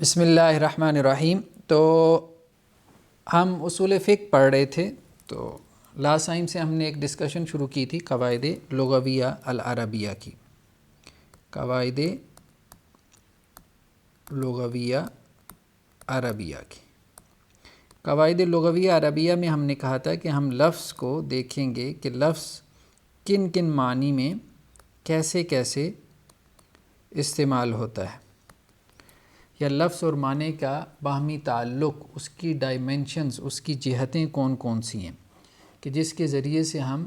بسم اللہ الرحمن الرحیم۔ تو ہم اصول فقہ پڑھ رہے تھے، تو لاسٹ ٹائم سے ہم نے ایک ڈسکشن شروع کی تھی قواعد لغویہ العربیہ کی۔ قواعد لغویہ عربیہ کی قواعد لغویہ عربیہ میں ہم نے کہا تھا کہ ہم لفظ کو دیکھیں گے کہ لفظ کن کن معنی میں کیسے کیسے استعمال ہوتا ہے، یا لفظ اور معنی کا باہمی تعلق، اس کی ڈائمینشنز، اس کی جہتیں کون کون سی ہیں کہ جس کے ذریعے سے ہم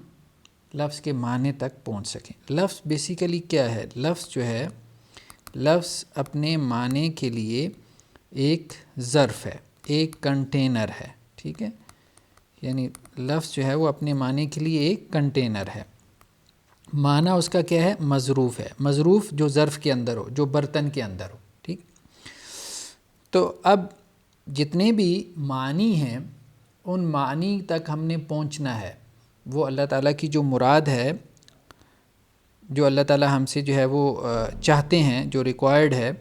لفظ کے معنی تک پہنچ سکیں۔ لفظ بیسیکلی کیا ہے؟ لفظ جو ہے، لفظ اپنے معنی کے لیے ایک ظرف ہے، ایک کنٹینر ہے، ٹھیک ہے؟ یعنی لفظ جو ہے وہ اپنے معنی کے لیے ایک کنٹینر ہے۔ معنی اس کا کیا ہے؟ مظروف ہے۔ مظروف جو ظرف کے اندر ہو، جو برتن کے اندر ہو، ٹھیک؟ تو اب جتنے بھی معنی ہیں ان معنی تک ہم نے پہنچنا ہے، وہ اللہ تعالیٰ کی جو مراد ہے، جو اللہ تعالیٰ ہم سے جو ہے وہ چاہتے ہیں، جو ریکوائرڈ ہے،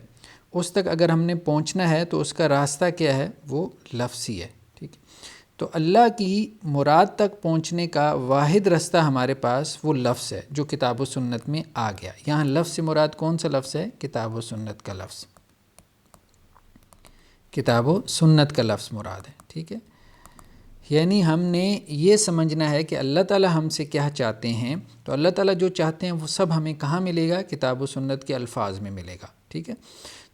اس تک اگر ہم نے پہنچنا ہے تو اس کا راستہ کیا ہے؟ وہ لفظی ہے، ٹھیک ہے؟ تو اللہ کی مراد تک پہنچنے کا واحد راستہ ہمارے پاس وہ لفظ ہے جو کتاب و سنت میں آ گیا۔ یہاں لفظ سے مراد کون سا لفظ ہے؟ کتاب و سنت کا لفظ، کتاب و سنت کا لفظ مراد ہے، ٹھیک ہے؟ یعنی ہم نے یہ سمجھنا ہے کہ اللہ تعالیٰ ہم سے کیا چاہتے ہیں، تو اللہ تعالیٰ جو چاہتے ہیں وہ سب ہمیں کہاں ملے گا؟ کتاب و سنت کے الفاظ میں ملے گا، ٹھیک ہے؟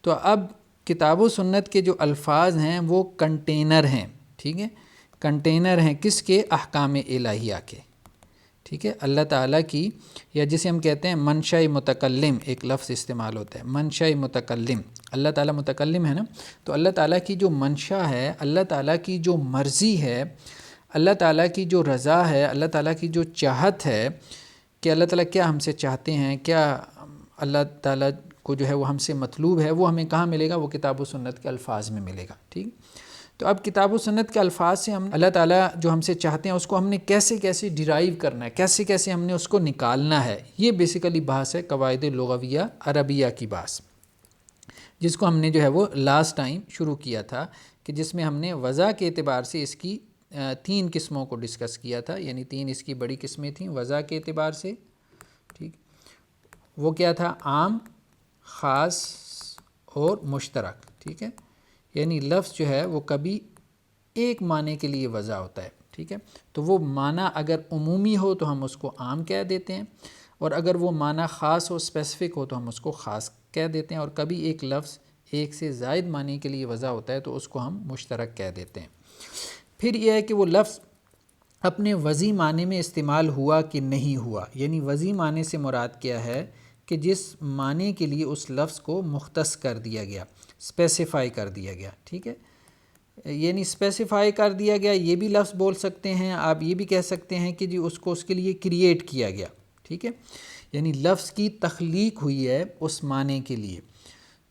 تو اب کتاب و سنت کے جو الفاظ ہیں وہ کنٹینر ہیں، ٹھیک ہے؟ کنٹینر ہیں کس کے؟ احکام الہیہ کے، ٹھیک ہے؟ اللہ تعالیٰ کی، یا جسے ہم کہتے ہیں منشأ متکلم، ایک لفظ استعمال ہوتا ہے منشأ متکلم۔ اللہ تعالیٰ متکلم ہے نا، تو اللہ تعالیٰ کی جو منشا ہے، اللہ تعالیٰ کی جو مرضی ہے، اللہ تعالیٰ کی جو رضا ہے، اللہ تعالیٰ کی جو چاہت ہے کہ اللہ تعالیٰ کیا ہم سے چاہتے ہیں، کیا اللہ تعالیٰ کو جو ہے وہ ہم سے مطلوب ہے، وہ ہمیں کہاں ملے گا؟ وہ کتاب و سنت کے الفاظ میں ملے گا، ٹھیک؟ تو اب کتاب و سنت کے الفاظ سے ہم اللہ تعالیٰ جو ہم سے چاہتے ہیں اس کو ہم نے کیسے کیسے ڈیرائیو کرنا ہے، کیسے کیسے ہم نے اس کو نکالنا ہے، یہ بیسیکلی بحث ہے قواعد لغویہ عربیہ کی بحث، جس کو ہم نے جو ہے وہ لاسٹ ٹائم شروع کیا تھا، کہ جس میں ہم نے وضع کے اعتبار سے اس کی 3 قسموں کو ڈسکس کیا تھا، یعنی 3 اس کی بڑی قسمیں تھیں وضع کے اعتبار سے، ٹھیک؟ وہ کیا تھا؟ عام، خاص اور مشترک، ٹھیک ہے؟ یعنی لفظ جو ہے وہ کبھی ایک معنی کے لیے وضع ہوتا ہے، ٹھیک ہے؟ تو وہ معنی اگر عمومی ہو تو ہم اس کو عام کہہ دیتے ہیں، اور اگر وہ معنی خاص ہو، اسپیسیفک ہو، تو ہم اس کو خاص کہہ دیتے ہیں، اور کبھی ایک لفظ ایک سے زائد معنی کے لیے وضع ہوتا ہے تو اس کو ہم مشترک کہہ دیتے ہیں۔ پھر یہ ہے کہ وہ لفظ اپنے وضعی معنی میں استعمال ہوا کہ نہیں ہوا، یعنی وضعی معنی سے مراد کیا ہے کہ جس معنی کے لیے اس لفظ کو مختص کر دیا گیا، اسپیسیفائی کر دیا گیا، ٹھیک ہے؟ یعنی اسپیسیفائی کر دیا گیا، یہ بھی لفظ بول سکتے ہیں آپ، یہ بھی کہہ سکتے ہیں کہ جی اس کو اس کے لیے کریٹ کیا گیا، ٹھیک ہے؟ یعنی لفظ کی تخلیق ہوئی ہے اس معنی کے لیے،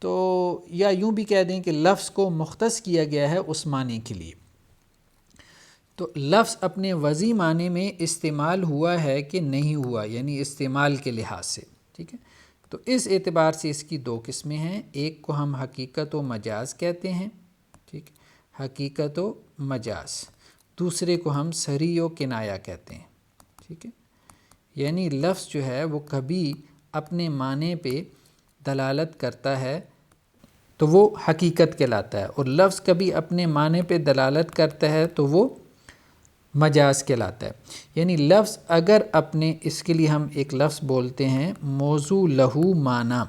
تو یا یوں بھی کہہ دیں کہ لفظ کو مختص کیا گیا ہے اس معنی کے لیے۔ تو لفظ اپنے وضعی معنی میں استعمال ہوا ہے کہ نہیں ہوا، یعنی استعمال کے لحاظ سے، ٹھیک ہے؟ تو اس اعتبار سے اس کی 2 قسمیں ہیں، ایک کو ہم حقیقت و مجاز کہتے ہیں، ٹھیک؟ حقیقت و مجاز۔ دوسرے کو ہم صریح و کنایہ کہتے ہیں، ٹھیک ہے؟ یعنی لفظ جو ہے وہ کبھی اپنے معنی پہ دلالت کرتا ہے تو وہ حقیقت کہلاتا ہے، اور لفظ کبھی اپنے معنی پہ دلالت کرتا ہے تو وہ مجاز کہلاتا ہے۔ یعنی لفظ اگر اپنے، اس کے لیے ہم ایک لفظ بولتے ہیں موضوع لہو معنی،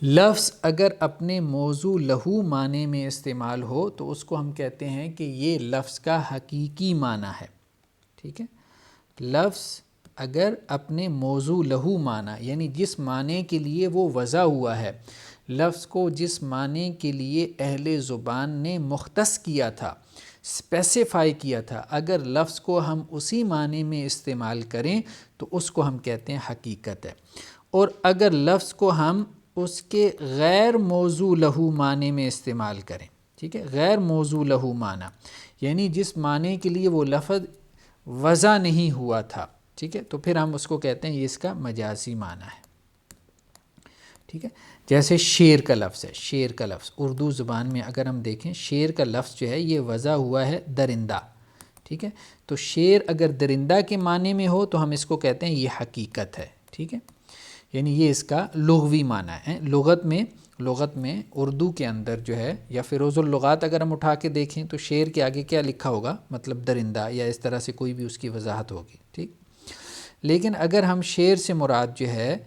لفظ اگر اپنے موضوع لہو معنی میں استعمال ہو تو اس کو ہم کہتے ہیں کہ یہ لفظ کا حقیقی معنی ہے، ٹھیک ہے؟ لفظ اگر اپنے موضوع لہو معنی، یعنی جس معنی کے لیے وہ وضع ہوا ہے، لفظ کو جس معنی کے لیے اہل زبان نے مختص کیا تھا، اسپیسیفائی کیا تھا، اگر لفظ کو ہم اسی معنی میں استعمال کریں تو اس کو ہم کہتے ہیں حقیقت ہے، اور اگر لفظ کو ہم اس کے غیر موضوع لہو معنی میں استعمال کریں، ٹھیک ہے؟ غیر موضوع لہو معنی یعنی جس معنی کے لیے وہ لفظ وضع نہیں ہوا تھا، ٹھیک ہے؟ تو پھر ہم اس کو کہتے ہیں یہ اس کا مجازی معنی ہے، ٹھیک ہے. جیسے شیر کا لفظ ہے، شیر کا لفظ اردو زبان میں اگر ہم دیکھیں، شیر کا لفظ جو ہے یہ وضع ہوا ہے درندہ. ٹھیک ہے، تو شیر اگر درندہ کے معنی میں ہو تو ہم اس کو کہتے ہیں یہ حقیقت ہے. ٹھیک ہے، یعنی یہ اس کا لغوی معنی ہے. لغت میں اردو کے اندر جو ہے، یا فیروز اللغات اگر ہم اٹھا کے دیکھیں تو شیر کے آگے کیا لکھا ہوگا، مطلب درندہ، یا اس طرح سے کوئی بھی اس کی وضاحت ہوگی. ٹھیک، لیکن اگر ہم شیر سے مراد جو ہے،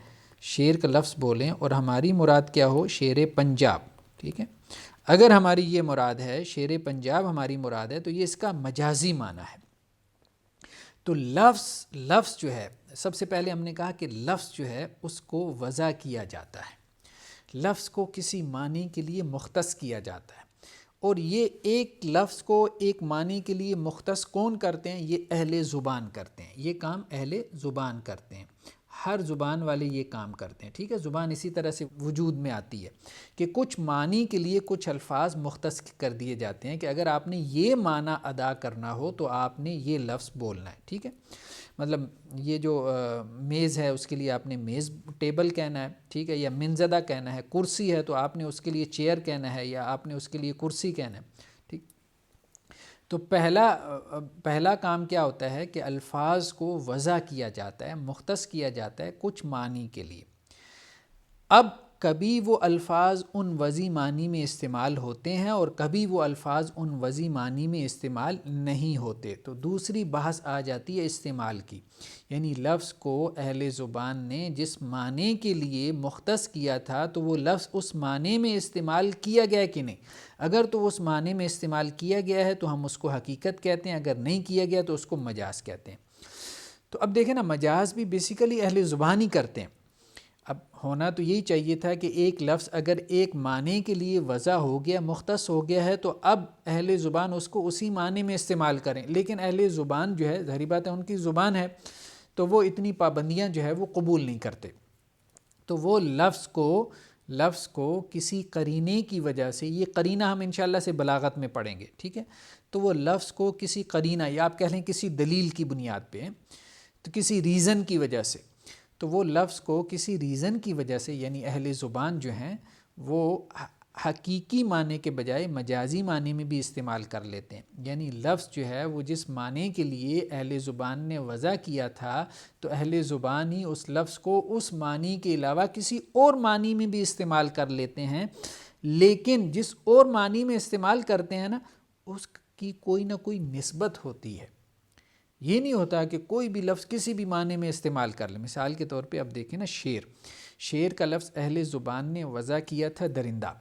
شیر کا لفظ بولیں اور ہماری مراد کیا ہو، شیر پنجاب. ٹھیک ہے، اگر ہماری یہ مراد ہے، شیر پنجاب ہماری مراد ہے، تو یہ اس کا مجازی معنی ہے. تو لفظ جو ہے، سب سے پہلے ہم نے کہا کہ لفظ جو ہے اس کو وضع کیا جاتا ہے، لفظ کو کسی معنی کے لیے مختص کیا جاتا ہے. اور یہ ایک لفظ کو ایک معنی کے لیے مختص کون کرتے ہیں؟ یہ اہل زبان کرتے ہیں. یہ کام اہل زبان کرتے ہیں، ہر زبان والے یہ کام کرتے ہیں. ٹھیک ہے، زبان اسی طرح سے وجود میں آتی ہے کہ کچھ معنی کے لیے کچھ الفاظ مختص کر دیے جاتے ہیں کہ اگر آپ نے یہ معنی ادا کرنا ہو تو آپ نے یہ لفظ بولنا ہے. ٹھیک ہے، مطلب یہ جو میز ہے اس کے لیے آپ نے میز ٹیبل کہنا ہے. ٹھیک ہے، یا منزدہ کہنا ہے. کرسی ہے تو آپ نے اس کے لیے چیئر کہنا ہے، یا آپ نے اس کے لیے کرسی کہنا ہے. ٹھیک، تو پہلا کام کیا ہوتا ہے کہ الفاظ کو وضع کیا جاتا ہے، مختص کیا جاتا ہے کچھ معنی کے لیے. اب کبھی وہ الفاظ ان وضعی معنی میں استعمال ہوتے ہیں اور کبھی وہ الفاظ ان وضعی معنی میں استعمال نہیں ہوتے. تو دوسری بحث آ جاتی ہے استعمال کی، یعنی لفظ کو اہل زبان نے جس معنی کے لیے مختص کیا تھا تو وہ لفظ اس معنی میں استعمال کیا گیا کہ نہیں. اگر تو اس معنی میں استعمال کیا گیا ہے تو ہم اس کو حقیقت کہتے ہیں، اگر نہیں کیا گیا تو اس کو مجاز کہتے ہیں. تو اب دیکھیں نا، مجاز بھی بیسیکلی اہل زبان ہی کرتے ہیں. اب ہونا تو یہی چاہیے تھا کہ ایک لفظ اگر ایک معنی کے لیے وضع ہو گیا، مختص ہو گیا ہے، تو اب اہل زبان اس کو اسی معنی میں استعمال کریں. لیکن اہل زبان جو ہے، ظاہری بات ہے ان کی زبان ہے، تو وہ اتنی پابندیاں جو ہے وہ قبول نہیں کرتے. تو وہ لفظ کو کسی قرینے کی وجہ سے، یہ قرینہ ہم انشاءاللہ سے بلاغت میں پڑھیں گے. ٹھیک ہے، تو وہ لفظ کو کسی قرینہ، یا آپ کہہ لیں کسی دلیل کی بنیاد پہ، تو کسی ریزن کی وجہ سے، تو وہ لفظ کو کسی ریزن کی وجہ سے، یعنی اہل زبان جو ہیں وہ حقیقی معنی کے بجائے مجازی معنی میں بھی استعمال کر لیتے ہیں. یعنی لفظ جو ہے وہ جس معنی کے لیے اہل زبان نے وضع کیا تھا، تو اہل زبان ہی اس لفظ کو اس معنی کے علاوہ کسی اور معنی میں بھی استعمال کر لیتے ہیں. لیکن جس اور معنی میں استعمال کرتے ہیں نا، اس کی کوئی نہ کوئی نسبت ہوتی ہے. یہ نہیں ہوتا کہ کوئی بھی لفظ کسی بھی معنی میں استعمال کر لیں. مثال کے طور پہ اب دیکھیں نا، شیر کا لفظ اہل زبان نے وضع کیا تھا درندہ.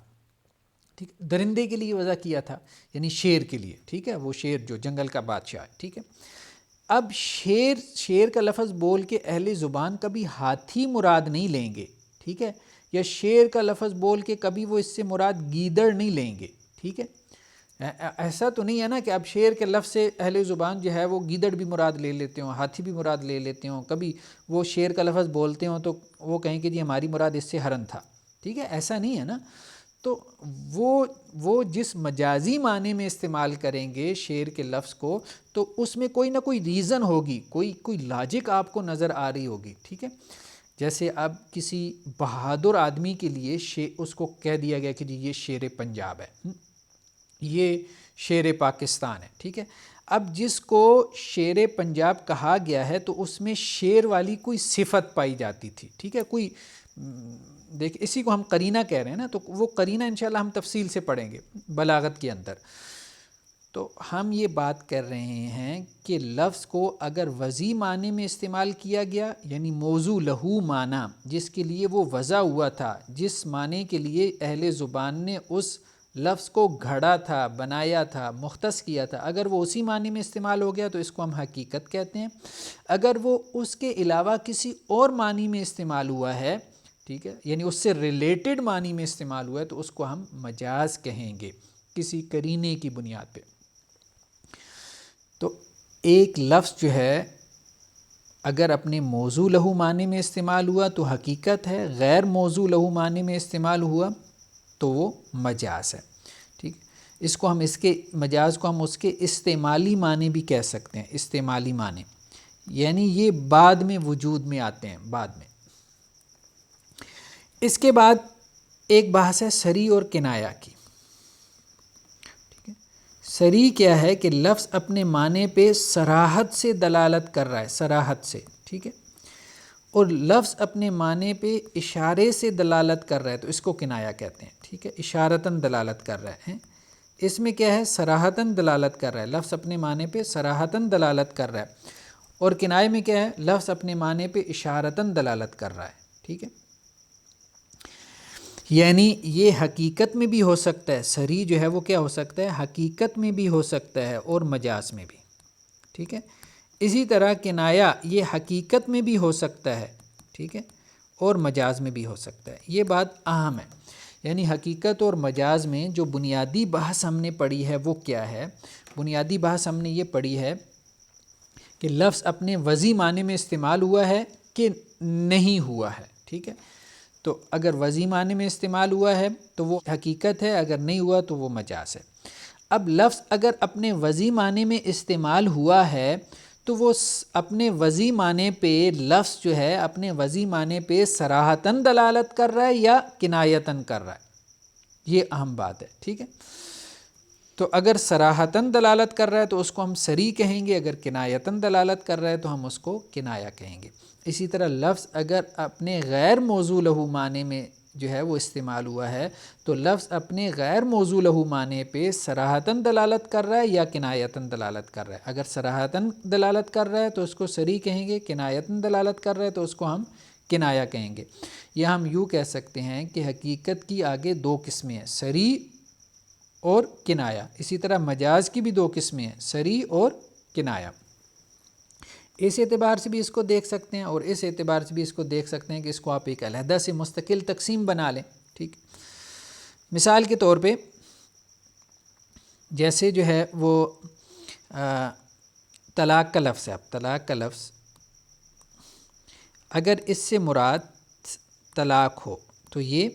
ٹھیک، درندے کے لیے وضع کیا تھا، یعنی شیر کے لیے. ٹھیک ہے، وہ شیر جو جنگل کا بادشاہ ہے. ٹھیک ہے، اب شیر کا لفظ بول کے اہل زبان کبھی ہاتھی مراد نہیں لیں گے. ٹھیک ہے، یا شیر کا لفظ بول کے کبھی وہ اس سے مراد گیدڑ نہیں لیں گے. ٹھیک ہے، ایسا تو نہیں ہے نا کہ اب شیر کے لفظ سے اہل زبان جو ہے وہ گیدڑ بھی مراد لے لیتے ہوں، ہاتھی بھی مراد لے لیتے ہوں. کبھی وہ شیر کا لفظ بولتے ہوں تو وہ کہیں کہ جی ہماری مراد اس سے ہرن تھا. ٹھیک ہے، ایسا نہیں ہے نا. تو وہ جس مجازی معنی میں استعمال کریں گے شیر کے لفظ کو، تو اس میں کوئی نہ کوئی ریزن ہوگی، کوئی لاجک آپ کو نظر آ رہی ہوگی. ٹھیک ہے، جیسے اب کسی بہادر آدمی کے لیے اس کو کہہ دیا گیا کہ جی یہ شیر پنجاب ہے، یہ شیر پاکستان ہے. ٹھیک ہے، اب جس کو شیر پنجاب کہا گیا ہے تو اس میں شیر والی کوئی صفت پائی جاتی تھی. ٹھیک ہے، کوئی دیکھ، اسی کو ہم قرینہ کہہ رہے ہیں نا، تو وہ قرینہ انشاءاللہ ہم تفصیل سے پڑھیں گے بلاغت کے اندر. تو ہم یہ بات کر رہے ہیں کہ لفظ کو اگر وضعی معنی میں استعمال کیا گیا، یعنی موضوع لہو معنی، جس کے لیے وہ وضع ہوا تھا، جس معنی کے لیے اہل زبان نے اس لفظ کو گھڑا تھا، بنایا تھا، مختص کیا تھا، اگر وہ اسی معنی میں استعمال ہو گیا تو اس کو ہم حقیقت کہتے ہیں. اگر وہ اس کے علاوہ کسی اور معنی میں استعمال ہوا ہے، ٹھیک ہے، یعنی اس سے ریلیٹڈ معنی میں استعمال ہوا ہے، تو اس کو ہم مجاز کہیں گے کسی قرینے کی بنیاد پہ. تو ایک لفظ جو ہے اگر اپنے موضوع لہو معنی میں استعمال ہوا تو حقیقت ہے، غیر موضوع لہو معنی میں استعمال ہوا تو وہ مجاز ہے. ٹھیک، اس کو ہم مجاز کو ہم اس کے استعمالی معنی بھی کہہ سکتے ہیں. استعمالی معنی یعنی یہ بعد میں وجود میں آتے ہیں، بعد میں. اس کے بعد ایک بحث ہے صریح اور کنایا کی. ٹھیک ہے، صریح کیا ہے کہ لفظ اپنے معنی پہ صراحت سے دلالت کر رہا ہے، صراحت سے. ٹھیک ہے، اور لفظ اپنے معنی پہ اشارے سے دلالت کر رہا ہے تو اس کو کنایا کہتے ہیں. ٹھیک ہے، اشارتاً دلالت کر رہا ہے. اس میں کیا ہے، صراحتاً دلالت کر رہا ہے، لفظ اپنے معنی پہ صراحتاً دلالت کر رہا ہے. اور کنائے میں کیا ہے، لفظ اپنے معنی پہ اشارتاً دلالت کر رہا ہے. ٹھیک ہے، یعنی یہ حقیقت میں بھی ہو سکتا ہے، صریح جو ہے وہ کیا ہو سکتا ہے، حقیقت میں بھی ہو سکتا ہے اور مجاز میں بھی. ٹھیک ہے، اسی طرح کنایا یہ حقیقت میں بھی ہو سکتا ہے. ٹھیک ہے، اور مجاز میں بھی ہو سکتا ہے. یہ بات اہم ہے، یعنی حقیقت اور مجاز میں جو بنیادی بحث ہم نے پڑھی ہے وہ کیا ہے. بنیادی بحث ہم نے یہ پڑھی ہے کہ لفظ اپنے وضعی معنی میں استعمال ہوا ہے کہ نہیں ہوا ہے. ٹھیک ہے، تو اگر وضعی معنی میں استعمال ہوا ہے تو وہ حقیقت ہے، اگر نہیں ہوا تو وہ مجاز ہے. اب لفظ اگر اپنے وضعی معنی میں استعمال ہوا ہے تو وہ اپنے وضعی معنی پہ لفظ جو ہے اپنے وضعی معنی پہ صراحتاً دلالت کر رہا ہے یا کنایتاً کر رہا ہے. یہ اہم بات ہے. ٹھیک ہے، تو اگر صراحتاً دلالت کر رہا ہے تو اس کو ہم صریح کہیں گے، اگر کنایتاً دلالت کر رہا ہے تو ہم اس کو کنایا کہیں گے. اسی طرح لفظ اگر اپنے غیر موضوع لہو معنی میں جو ہے وہ استعمال ہوا ہے تو لفظ اپنے غیر موضوع لہو معنی پہ صراحتاً دلالت کر رہا ہے یا کنایتاً دلالت کر رہا ہے. اگر صراحتاً دلالت کر رہا ہے تو اس کو صریح کہیں گے، کنایتاً دلالت کر رہا ہے تو اس کو ہم کنایا کہیں گے. یا ہم یوں کہہ سکتے ہیں کہ حقیقت کی آگے دو قسمیں ہیں، صریح اور کنایا. اسی طرح مجاز کی بھی دو قسمیں ہیں، صریح اور کنایا. اس اعتبار سے بھی اس کو دیکھ سکتے ہیں اور اس اعتبار سے بھی اس کو دیکھ سکتے ہیں کہ اس کو آپ ایک علیحدہ سے مستقل تقسیم بنا لیں. ٹھیک، مثال کے طور پہ جیسے جو ہے وہ طلاق کا لفظ ہے. اب طلاق کا لفظ اگر اس سے مراد طلاق ہو تو یہ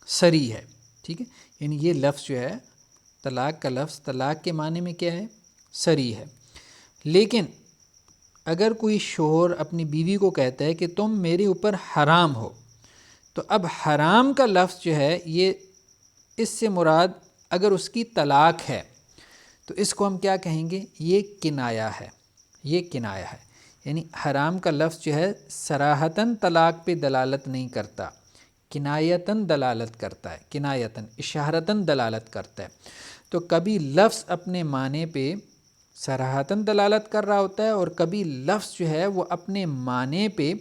صریح ہے. ٹھیک ہے، یعنی یہ لفظ جو ہے طلاق کا لفظ طلاق کے معنی میں کیا ہے، صریح ہے. لیکن اگر کوئی شوہر اپنی بیوی کو کہتا ہے کہ تم میرے اوپر حرام ہو، تو اب حرام کا لفظ جو ہے یہ اس سے مراد اگر اس کی طلاق ہے تو اس کو ہم کیا کہیں گے، یہ کنایا ہے. یہ کنایا ہے، یعنی حرام کا لفظ جو ہے صراحتاً طلاق پہ دلالت نہیں کرتا، کنایتاً دلالت کرتا ہے، کنایتاً اشارتاً دلالت کرتا ہے. تو کبھی لفظ اپنے معنی پہ صراحتاً دلالت کر رہا ہوتا ہے اور کبھی لفظ جو ہے وہ اپنے معنی پہ،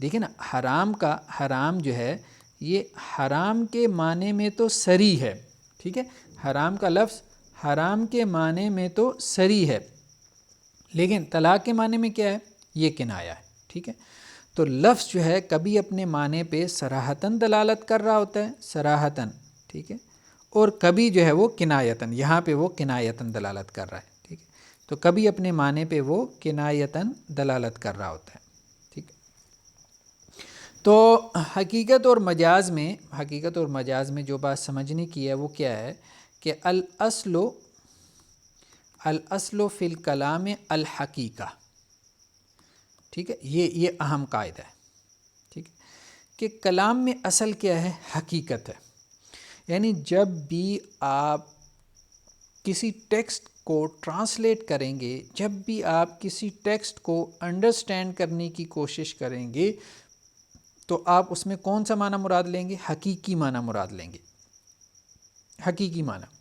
دیکھیں نا، حرام جو ہے یہ حرام کے معنی میں تو صریح ہے. ٹھیک ہے، حرام کا لفظ حرام کے معنی میں تو صریح ہے، لیکن طلاق کے معنی میں کیا ہے، یہ کنایا ہے. ٹھیک ہے، تو لفظ جو ہے کبھی اپنے معنی پہ صراحتاً دلالت کر رہا ہوتا ہے، صراحتاً. ٹھیک ہے، اور کبھی جو ہے وہ کنایتاً، یہاں پہ وہ کنایتاً دلالت کر رہا ہے. ٹھیک ہے، تو کبھی اپنے معنی پہ وہ کنایتاً دلالت کر رہا ہوتا ہے. ٹھیک، تو حقیقت اور مجاز میں جو بات سمجھنے کی ہے وہ کیا ہے کہ الاصل فی الکلام الحقیقہ. ٹھیک ہے، یہ اہم قاعدہ ہے. ٹھیک ہے، کہ کلام میں اصل کیا ہے، حقیقت ہے. یعنی جب بھی آپ کسی ٹیکسٹ کو ٹرانسلیٹ کریں گے، جب بھی آپ کسی ٹیکسٹ کو انڈرسٹینڈ کرنے کی کوشش کریں گے تو آپ اس میں کون سا معنی مراد لیں گے، حقیقی معنی مراد لیں گے، حقیقی معنی.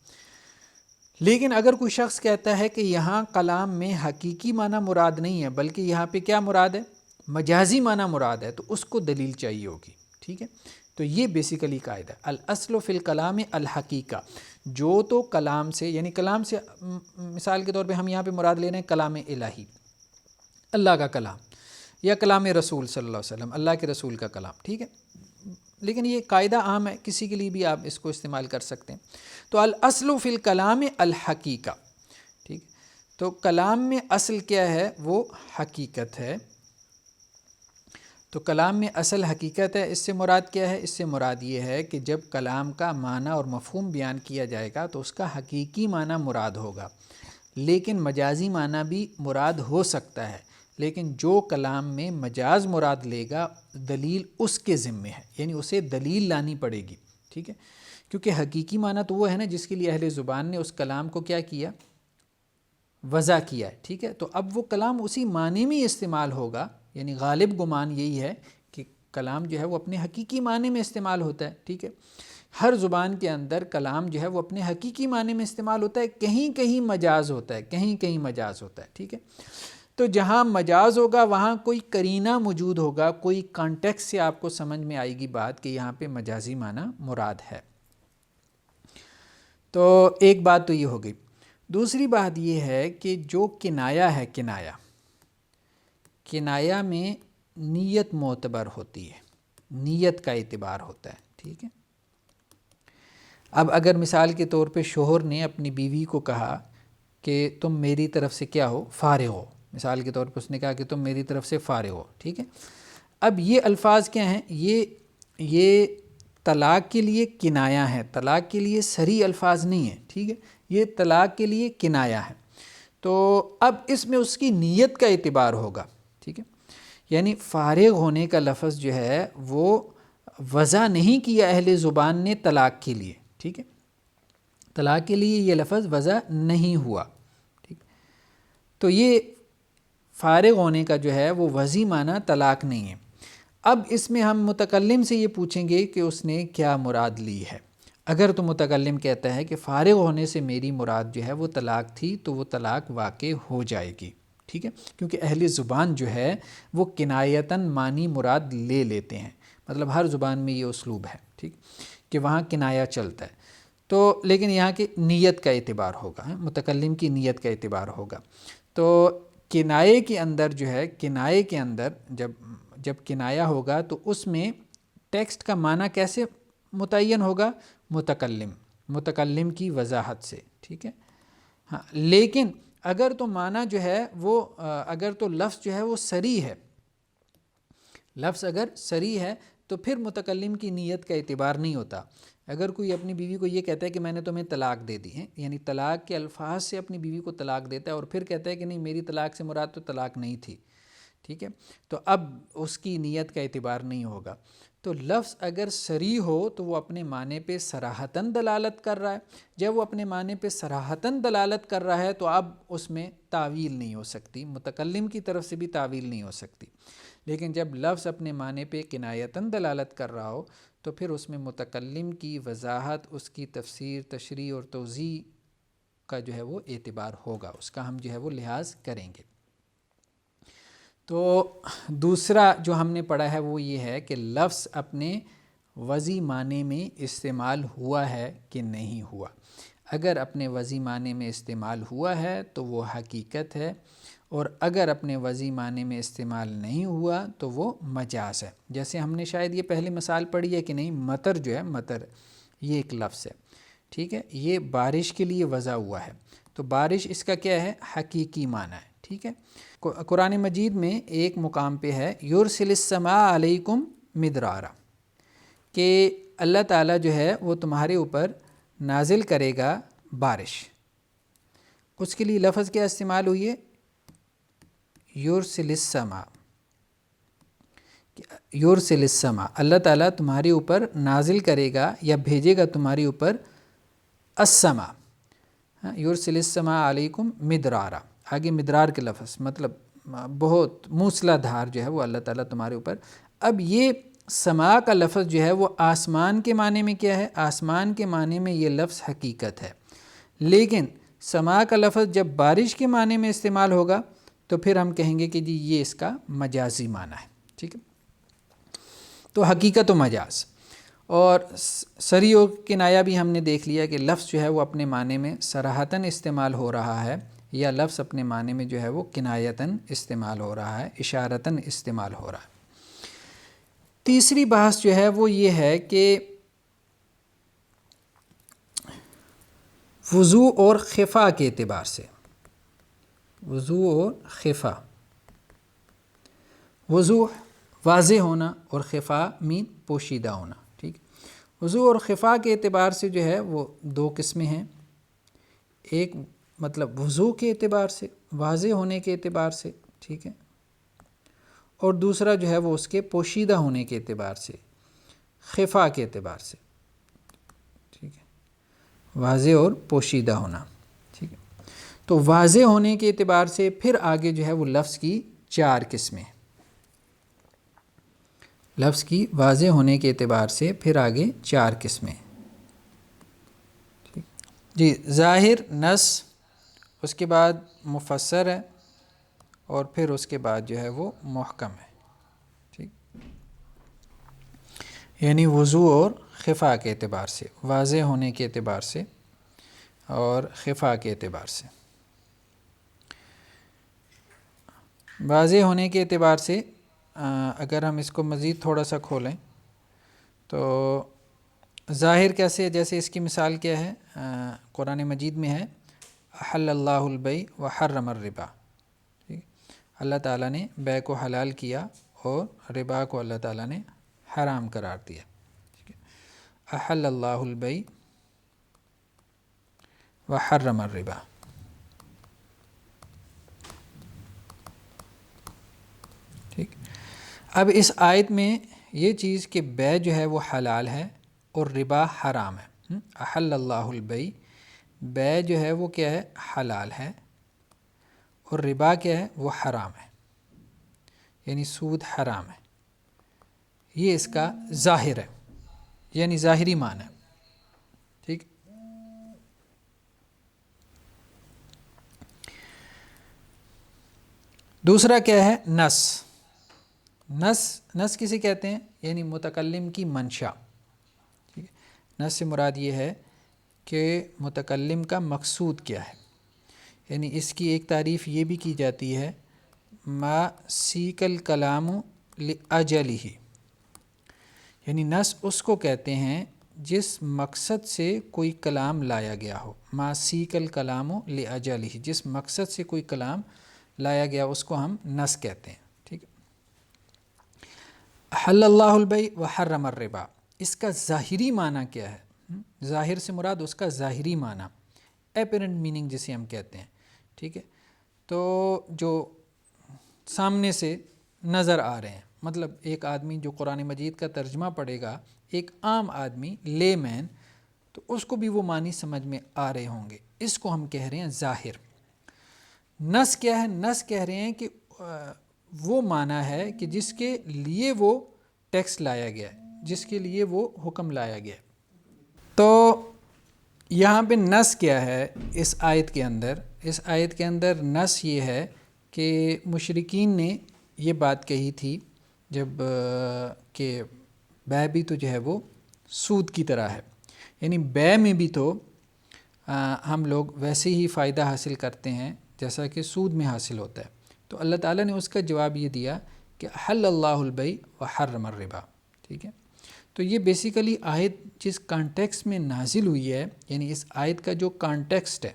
لیکن اگر کوئی شخص کہتا ہے کہ یہاں کلام میں حقیقی معنی مراد نہیں ہے بلکہ یہاں پہ کیا مراد ہے، مجازی معنی مراد ہے، تو اس کو دلیل چاہیے ہوگی. ٹھیک ہے، تو یہ بیسیکلی قاعدہ ہے، الاصل فی الکلام الحقیقہ. جو تو کلام سے، یعنی کلام سے مثال کے طور پہ ہم یہاں پہ مراد لے رہے ہیں کلام الہی، اللہ کا کلام، یا کلام رسول صلی اللہ علیہ وسلم، اللہ کے رسول کا کلام. ٹھیک ہے، لیکن یہ قاعدہ عام ہے، کسی کے لیے بھی آپ اس کو استعمال کر سکتے ہیں. تو الاصل فی الکلام الحقیقہ. ٹھیک، تو کلام میں اصل کیا ہے، وہ حقیقت ہے. تو کلام میں اصل حقیقت ہے، اس سے مراد کیا ہے، اس سے مراد یہ ہے کہ جب کلام کا معنی اور مفہوم بیان کیا جائے گا تو اس کا حقیقی معنی مراد ہوگا، لیکن مجازی معنی بھی مراد ہو سکتا ہے. لیکن جو کلام میں مجاز مراد لے گا دلیل اس کے ذمے ہے، یعنی اسے دلیل لانی پڑے گی، ٹھیک ہے، کیونکہ حقیقی معنی تو وہ ہے نا جس کے لیے اہل زبان نے اس کلام کو کیا کیا، وضع کیا ہے، ٹھیک ہے، تو اب وہ کلام اسی معنی میں استعمال ہوگا، یعنی غالب گمان یہی ہے کہ کلام جو ہے وہ اپنے حقیقی معنی میں استعمال ہوتا ہے، ٹھیک ہے، ہر زبان کے اندر کلام جو ہے وہ اپنے حقیقی معنی میں استعمال ہوتا ہے، کہیں کہیں مجاز ہوتا ہے، کہیں کہیں مجاز ہوتا ہے، ٹھیک ہے، تو جہاں مجاز ہوگا وہاں کوئی قرینہ موجود ہوگا، کوئی کانٹیکس سے آپ کو سمجھ میں آئے گی بات کہ یہاں پہ مجازی معنی مراد ہے۔ تو ایک بات تو یہ ہو گئی۔ دوسری بات یہ ہے کہ جو کنایہ ہے، کنایہ میں نیت معتبر ہوتی ہے، نیت کا اعتبار ہوتا ہے، ٹھیک ہے۔ اب اگر مثال کے طور پہ شوہر نے اپنی بیوی کو کہا کہ تم میری طرف سے کیا ہو، فارغ ہو، مثال کے طور پہ اس نے کہا کہ تم میری طرف سے فارغ ہو، ٹھیک ہے، اب یہ الفاظ کیا ہیں، یہ طلاق کے لیے کنایہ ہے، طلاق کے لیے صریح الفاظ نہیں ہیں، ٹھیک ہے، یہ طلاق کے لیے کنایہ ہے، تو اب اس میں اس کی نیت کا اعتبار ہوگا، ٹھیک ہے، یعنی فارغ ہونے کا لفظ جو ہے وہ وضع نہیں کیا اہل زبان نے طلاق کے لیے، ٹھیک ہے، طلاق کے لیے یہ لفظ وضع نہیں ہوا، ٹھیک، تو یہ فارغ ہونے کا جو ہے وہ وضعی معنی طلاق نہیں ہے۔ اب اس میں ہم متکلم سے یہ پوچھیں گے کہ اس نے کیا مراد لی ہے۔ اگر تو متکلم کہتا ہے کہ فارغ ہونے سے میری مراد جو ہے وہ طلاق تھی تو وہ طلاق واقع ہو جائے گی، ٹھیک ہے، کیونکہ اہل زبان جو ہے وہ کنایتاً معنی مراد لے لیتے ہیں، مطلب ہر زبان میں یہ اسلوب ہے، ٹھیک، کہ وہاں کنایہ چلتا ہے، تو لیکن یہاں کی نیت کا اعتبار ہوگا، متکلم کی نیت کا اعتبار ہوگا۔ تو کنایے کے اندر جو ہے، کنایے کے اندر جب کنایہ ہوگا تو اس میں ٹیکسٹ کا معنی کیسے متعین ہوگا، متکلم کی وضاحت سے، ٹھیک ہے، ہاں، لیکن اگر تو معنی جو ہے وہ اگر تو لفظ جو ہے وہ صریح ہے، لفظ اگر صریح ہے تو پھر متکلم کی نیت کا اعتبار نہیں ہوتا۔ اگر کوئی اپنی بیوی کو یہ کہتا ہے کہ میں نے تمہیں طلاق دے دی ہے، یعنی طلاق کے الفاظ سے اپنی بیوی کو طلاق دیتا ہے اور پھر کہتا ہے کہ نہیں میری طلاق سے مراد تو طلاق نہیں تھی، ٹھیک ہے، تو اب اس کی نیت کا اعتبار نہیں ہوگا۔ تو لفظ اگر صریح ہو تو وہ اپنے معنی پہ صراحتاً دلالت کر رہا ہے، جب وہ اپنے معنی پہ صراحتاً دلالت کر رہا ہے تو اب اس میں تعویل نہیں ہو سکتی، متکلم کی طرف سے بھی تعویل نہیں ہو سکتی، لیکن جب لفظ اپنے معنی پہ کنایتاً دلالت کر رہا ہو تو پھر اس میں متکلم کی وضاحت، اس کی تفسیر، تشریح اور توضیح کا جو ہے وہ اعتبار ہوگا، اس کا ہم جو ہے وہ لحاظ کریں گے۔ تو دوسرا جو ہم نے پڑھا ہے وہ یہ ہے کہ لفظ اپنے وضعی معنی میں استعمال ہوا ہے کہ نہیں ہوا۔ اگر اپنے وضعی معنی میں استعمال ہوا ہے تو وہ حقیقت ہے، اور اگر اپنے وضعی معنی میں استعمال نہیں ہوا تو وہ مجاز ہے۔ جیسے ہم نے شاید یہ پہلی مثال پڑھی ہے کہ نہیں، مطر جو ہے، مطر یہ ایک لفظ ہے، ٹھیک ہے، یہ بارش کے لیے وضع ہوا ہے، تو بارش اس کا کیا ہے، حقیقی معنی ہے، ٹھیک ہے۔ قرآن مجید میں ایک مقام پہ ہے یرسل السماء علیکم مدرارا، کہ اللہ تعالیٰ جو ہے وہ تمہارے اوپر نازل کرے گا بارش، اس کے لیے لفظ کیا استعمال ہوئی ہے، یرسل السماء، یرسل السماء، اللہ تعالیٰ تمہارے اوپر نازل کرے گا یا بھیجے گا تمہارے اوپر السماء، یرسل السماء علیکم مدرارا، آگے مدرار کے لفظ مطلب بہت موسلا دھار جو ہے وہ اللہ تعالیٰ تمہارے اوپر۔ اب یہ سما کا لفظ جو ہے وہ آسمان کے معنی میں کیا ہے، آسمان کے معنی میں یہ لفظ حقیقت ہے، لیکن سما کا لفظ جب بارش کے معنی میں استعمال ہوگا تو پھر ہم کہیں گے کہ جی یہ اس کا مجازی معنی ہے، ٹھیک ہے، تو حقیقت و مجاز۔ اور صریح و کنایہ بھی ہم نے دیکھ لیا کہ لفظ جو ہے وہ اپنے معنی میں صراحتاً استعمال ہو رہا ہے یا لفظ اپنے معنی میں جو ہے وہ کنایتاً استعمال ہو رہا ہے، اشارتاً استعمال ہو رہا ہے۔ تیسری بحث جو ہے وہ یہ ہے کہ وضوح اور خفا کے اعتبار سے، وضوح اور خفا، وضوح واضح ہونا اور خفا مین پوشیدہ ہونا، ٹھیک، وضوح اور خفا کے اعتبار سے جو ہے وہ دو قسمیں ہیں، ایک مطلب وضوح کے اعتبار سے، واضح ہونے کے اعتبار سے، ٹھیک ہے، اور دوسرا جو ہے وہ اس کے پوشیدہ ہونے کے اعتبار سے، خفا کے اعتبار سے، ٹھیک ہے، واضح اور پوشیدہ ہونا، ٹھیک ہے۔ تو واضح ہونے کے اعتبار سے پھر آگے جو ہے وہ لفظ کی 4 قسمیں، لفظ کی واضح ہونے کے اعتبار سے پھر آگے 4 قسمیں، جی، ظاہر، نص، اس کے بعد مفسر ہے، اور پھر اس کے بعد جو ہے وہ محکم ہے، ٹھیک، یعنی وضوح اور خفا کے اعتبار سے، واضح ہونے کے اعتبار سے اور خفا کے اعتبار سے۔ واضح ہونے کے اعتبار سے اگر ہم اس کو مزید تھوڑا سا کھولیں تو ظاہر کیسے، جیسے اس کی مثال کیا ہے، قرآن مجید میں ہے احل اللہ البیع وحرم الربا، اللہ تعالیٰ نے بیع کو حلال کیا اور ربا کو اللہ تعالیٰ نے حرام قرار دیا، احل اللہ البیع وحرم الربا۔ ٹھیک، اب اس آیت میں یہ چیز کہ بیع جو ہے وہ حلال ہے اور ربا حرام ہے، احل اللہ البیع، بیع جو ہے وہ کیا ہے، حلال ہے، اور ربا کیا ہے، وہ حرام ہے، یعنی سود حرام ہے، یہ اس کا ظاہر ہے، یعنی ظاہری معنی ہے، ٹھیک۔ دوسرا کیا ہے، نص، نص کسے کہتے ہیں، یعنی متکلم کی منشا، ٹھیک ہے، نص سے مراد یہ ہے کہ متکلم کا مقصود کیا ہے، یعنی اس کی ایک تعریف یہ بھی کی جاتی ہے ما سیک الکلام لاجلہ، یعنی نص اس کو کہتے ہیں جس مقصد سے کوئی کلام لایا گیا ہو، ما سیک الکلام لاجلہ، جس مقصد سے کوئی کلام لایا گیا اس کو ہم نص کہتے ہیں، ٹھیک ہے۔ احل اللہ البیع وحرم الربا، اس کا ظاہری معنی کیا ہے، ظاہر سے مراد اس کا ظاہری معنی، اپیرنٹ میننگ جسے ہم کہتے ہیں، ٹھیک ہے، تو جو سامنے سے نظر آ رہے ہیں، مطلب ایک آدمی جو قرآن مجید کا ترجمہ پڑھے گا، ایک عام آدمی، لے مین، تو اس کو بھی وہ معنی سمجھ میں آ رہے ہوں گے، اس کو ہم کہہ رہے ہیں ظاہر۔ نص کیا ہے، نص کہہ رہے ہیں کہ وہ معنی ہے کہ جس کے لیے وہ ٹیکسٹ لایا گیا ہے، جس کے لیے وہ حکم لایا گیا ہے۔ تو یہاں پہ نص کیا ہے اس آیت کے اندر، اس آیت کے اندر نص یہ ہے کہ مشرکین نے یہ بات کہی تھی جب کہ بیع بھی تو جو ہے وہ سود کی طرح ہے، یعنی بیع میں بھی تو ہم لوگ ویسے ہی فائدہ حاصل کرتے ہیں جیسا کہ سود میں حاصل ہوتا ہے، تو اللہ تعالیٰ نے اس کا جواب یہ دیا کہ احل اللہ البیع وحرم الربا، ٹھیک ہے۔ تو یہ بیسیکلی آیت جس کانٹیکسٹ میں نازل ہوئی ہے، یعنی اس آیت کا جو کانٹیکسٹ ہے،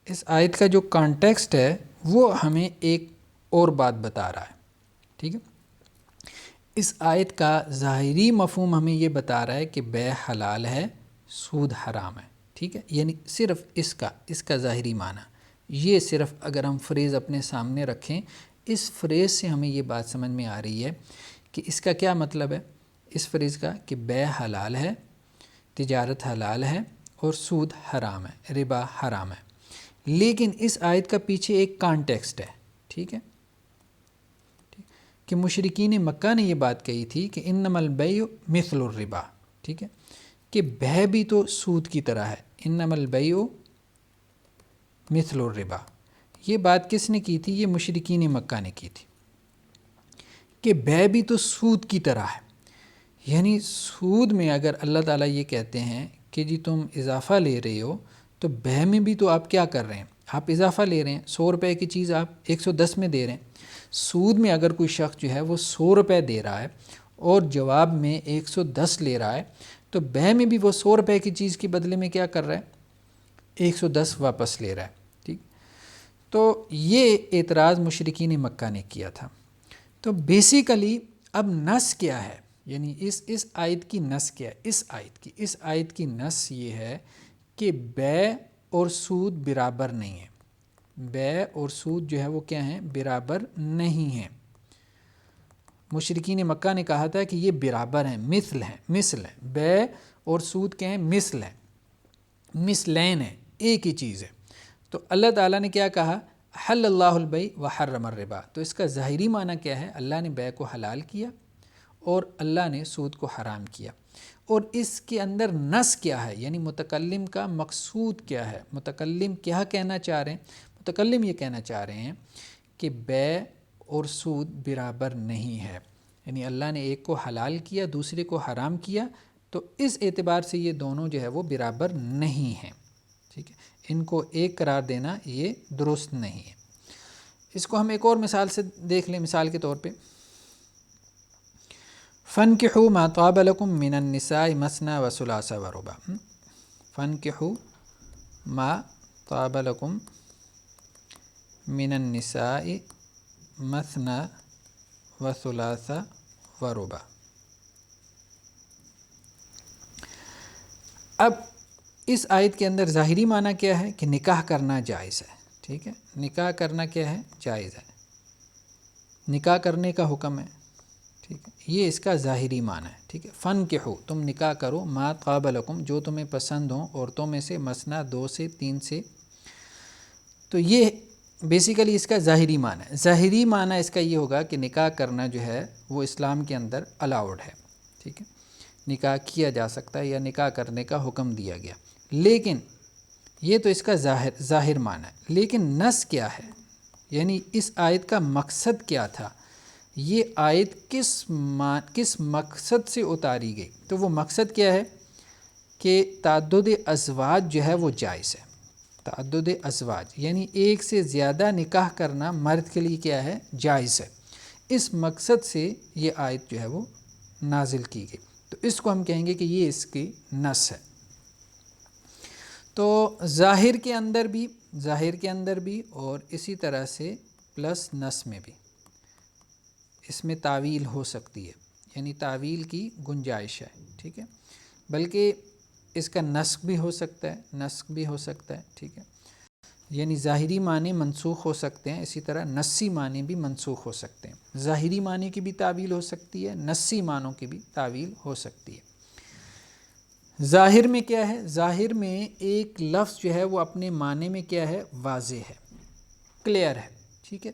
اس آیت کا جو کانٹیکسٹ ہے وہ ہمیں ایک اور بات بتا رہا ہے، ٹھیک ہے۔ اس آیت کا ظاہری مفہوم ہمیں یہ بتا رہا ہے کہ بیع حلال ہے، سود حرام ہے، ٹھیک ہے، یعنی صرف اس کا ظاہری معنی، یہ صرف اگر ہم فریز اپنے سامنے رکھیں، اس فریز سے ہمیں یہ بات سمجھ میں آ رہی ہے کہ اس کا کیا مطلب ہے، اس فریز کا کہ بیع حلال ہے، تجارت حلال ہے، اور سود حرام ہے، ربا حرام ہے، لیکن اس آیت کا پیچھے ایک کانٹیکسٹ ہے، ٹھیک ہے، کہ مشرکین مکہ نے یہ بات کہی تھی کہ انما البیع مثل الربا، ٹھیک ہے، کہ بیع بھی تو سود کی طرح ہے، انما البیع مثل الربا، یہ بات کس نے کی تھی، یہ مشرکین مکہ نے کی تھی کہ بیع بھی تو سود کی طرح ہے، یعنی سود میں اگر اللہ تعالیٰ یہ کہتے ہیں کہ جی تم اضافہ لے رہے ہو، تو بیع میں بھی تو آپ کیا کر رہے ہیں، آپ اضافہ لے رہے ہیں، 100 روپے کی چیز آپ 110 میں دے رہے ہیں۔ سود میں اگر کوئی شخص جو ہے وہ 100 روپے دے رہا ہے اور جواب میں 110 لے رہا ہے، تو بیع میں بھی وہ 100 روپے کی چیز کے بدلے میں کیا کر رہا ہے، 110 واپس لے رہا ہے، ٹھیک۔ تو یہ اعتراض مشرکین مکہ نے کیا تھا۔ تو بیسیکلی اب نص کیا ہے، یعنی اس آیت کی نص کیا ہے، اس آیت کی نص یہ ہے کہ بیع اور سود برابر نہیں ہے، بے اور سود جو ہے وہ کیا ہیں؟ برابر نہیں ہیں۔ مشرکین مکہ نے کہا تھا کہ یہ برابر ہیں، مثل ہے، بے اور سود کیا ہیں؟ مثل ہیں، مثلین ہیں، ایک ہی چیز ہے۔ تو اللہ تعالیٰ نے کیا کہا؟ حل اللہ البیع وحرم الربا۔ تو اس کا ظاہری معنی کیا ہے؟ اللہ نے بیع کو حلال کیا اور اللہ نے سود کو حرام کیا۔ اور اس کے اندر نص کیا ہے؟ یعنی متکلم کا مقصود کیا ہے؟ متکلم کیا کہنا چاہ رہے ہیں؟ متکلم یہ کہنا چاہ رہے ہیں کہ بیع اور سود برابر نہیں ہے، یعنی اللہ نے ایک کو حلال کیا، دوسرے کو حرام کیا، تو اس اعتبار سے یہ دونوں جو ہے وہ برابر نہیں ہیں، ٹھیک ہے؟ ان کو ایک قرار دینا یہ درست نہیں ہے۔ اس کو ہم ایک اور مثال سے دیکھ لیں۔ مثال کے طور پہ فَانْكِحُوا مَا طَابَ لَكُم مِّنَ النِّسَاءِ مَثْنَىٰ وَثُلَاثَ وَرُبَاعَ۔ فَانْكِحُوا مَا طَابَ لَكُم مِّنَ النِّسَاءِ مَثْنَىٰ وَثُلَاثَ وَرُبَاعَ۔ اب اس آیت کے اندر ظاہری معنی کیا ہے؟ کہ نکاح کرنا جائز ہے، ٹھیک ہے؟ نکاح کرنا کیا ہے؟ جائز ہے، نکاح کرنے کا حکم ہے، ٹھیک ہے؟ یہ اس کا ظاہری معنی ہے، ٹھیک ہے؟ فَانْكِحُوا، تم نکاح کرو، مَا طَابَ لَكُم، جو تمہیں پسند ہوں عورتوں میں سے، مثنیٰ، 2 سے 3 سے۔ تو یہ بیسیکلی اس کا ظاہری معنی ہے۔ ظاہری معنی اس کا یہ ہوگا کہ نکاح کرنا جو ہے وہ اسلام کے اندر الاؤڈ ہے، ٹھیک ہے؟ نکاح کیا جا سکتا ہے یا نکاح کرنے کا حکم دیا گیا، لیکن یہ تو اس کا ظاہر معنی ہے۔ لیکن نص کیا ہے؟ یعنی اس آیت کا مقصد کیا تھا؟ یہ آیت کس مقصد سے اتاری گئی؟ تو وہ مقصد کیا ہے کہ تعدد ازواج جو ہے وہ جائز ہے۔ تعدد ازواج یعنی ایک سے زیادہ نکاح کرنا مرد کے لیے کیا ہے؟ جائز ہے۔ اس مقصد سے یہ آیت جو ہے وہ نازل کی گئی، تو اس کو ہم کہیں گے کہ یہ اس کی نص ہے۔ تو ظاہر کے اندر بھی اور اسی طرح سے پلس نص میں بھی اس میں تعویل ہو سکتی ہے، یعنی تعویل کی گنجائش ہے، ٹھیک ہے؟ بلکہ اس کا نسخ بھی ہو سکتا ہے، ٹھیک ہے؟ یعنی ظاہری معنی منسوخ ہو سکتے ہیں، اسی طرح نصی معنی بھی منسوخ ہو سکتے ہیں۔ ظاہری معنی کی بھی تعویل ہو سکتی ہے، نصی معنوں کی بھی تعویل ہو سکتی ہے۔ ظاہر میں کیا ہے؟ ظاہر میں ایک لفظ جو ہے وہ اپنے معنی میں کیا ہے؟ واضح ہے، کلیئر ہے، ٹھیک ہے؟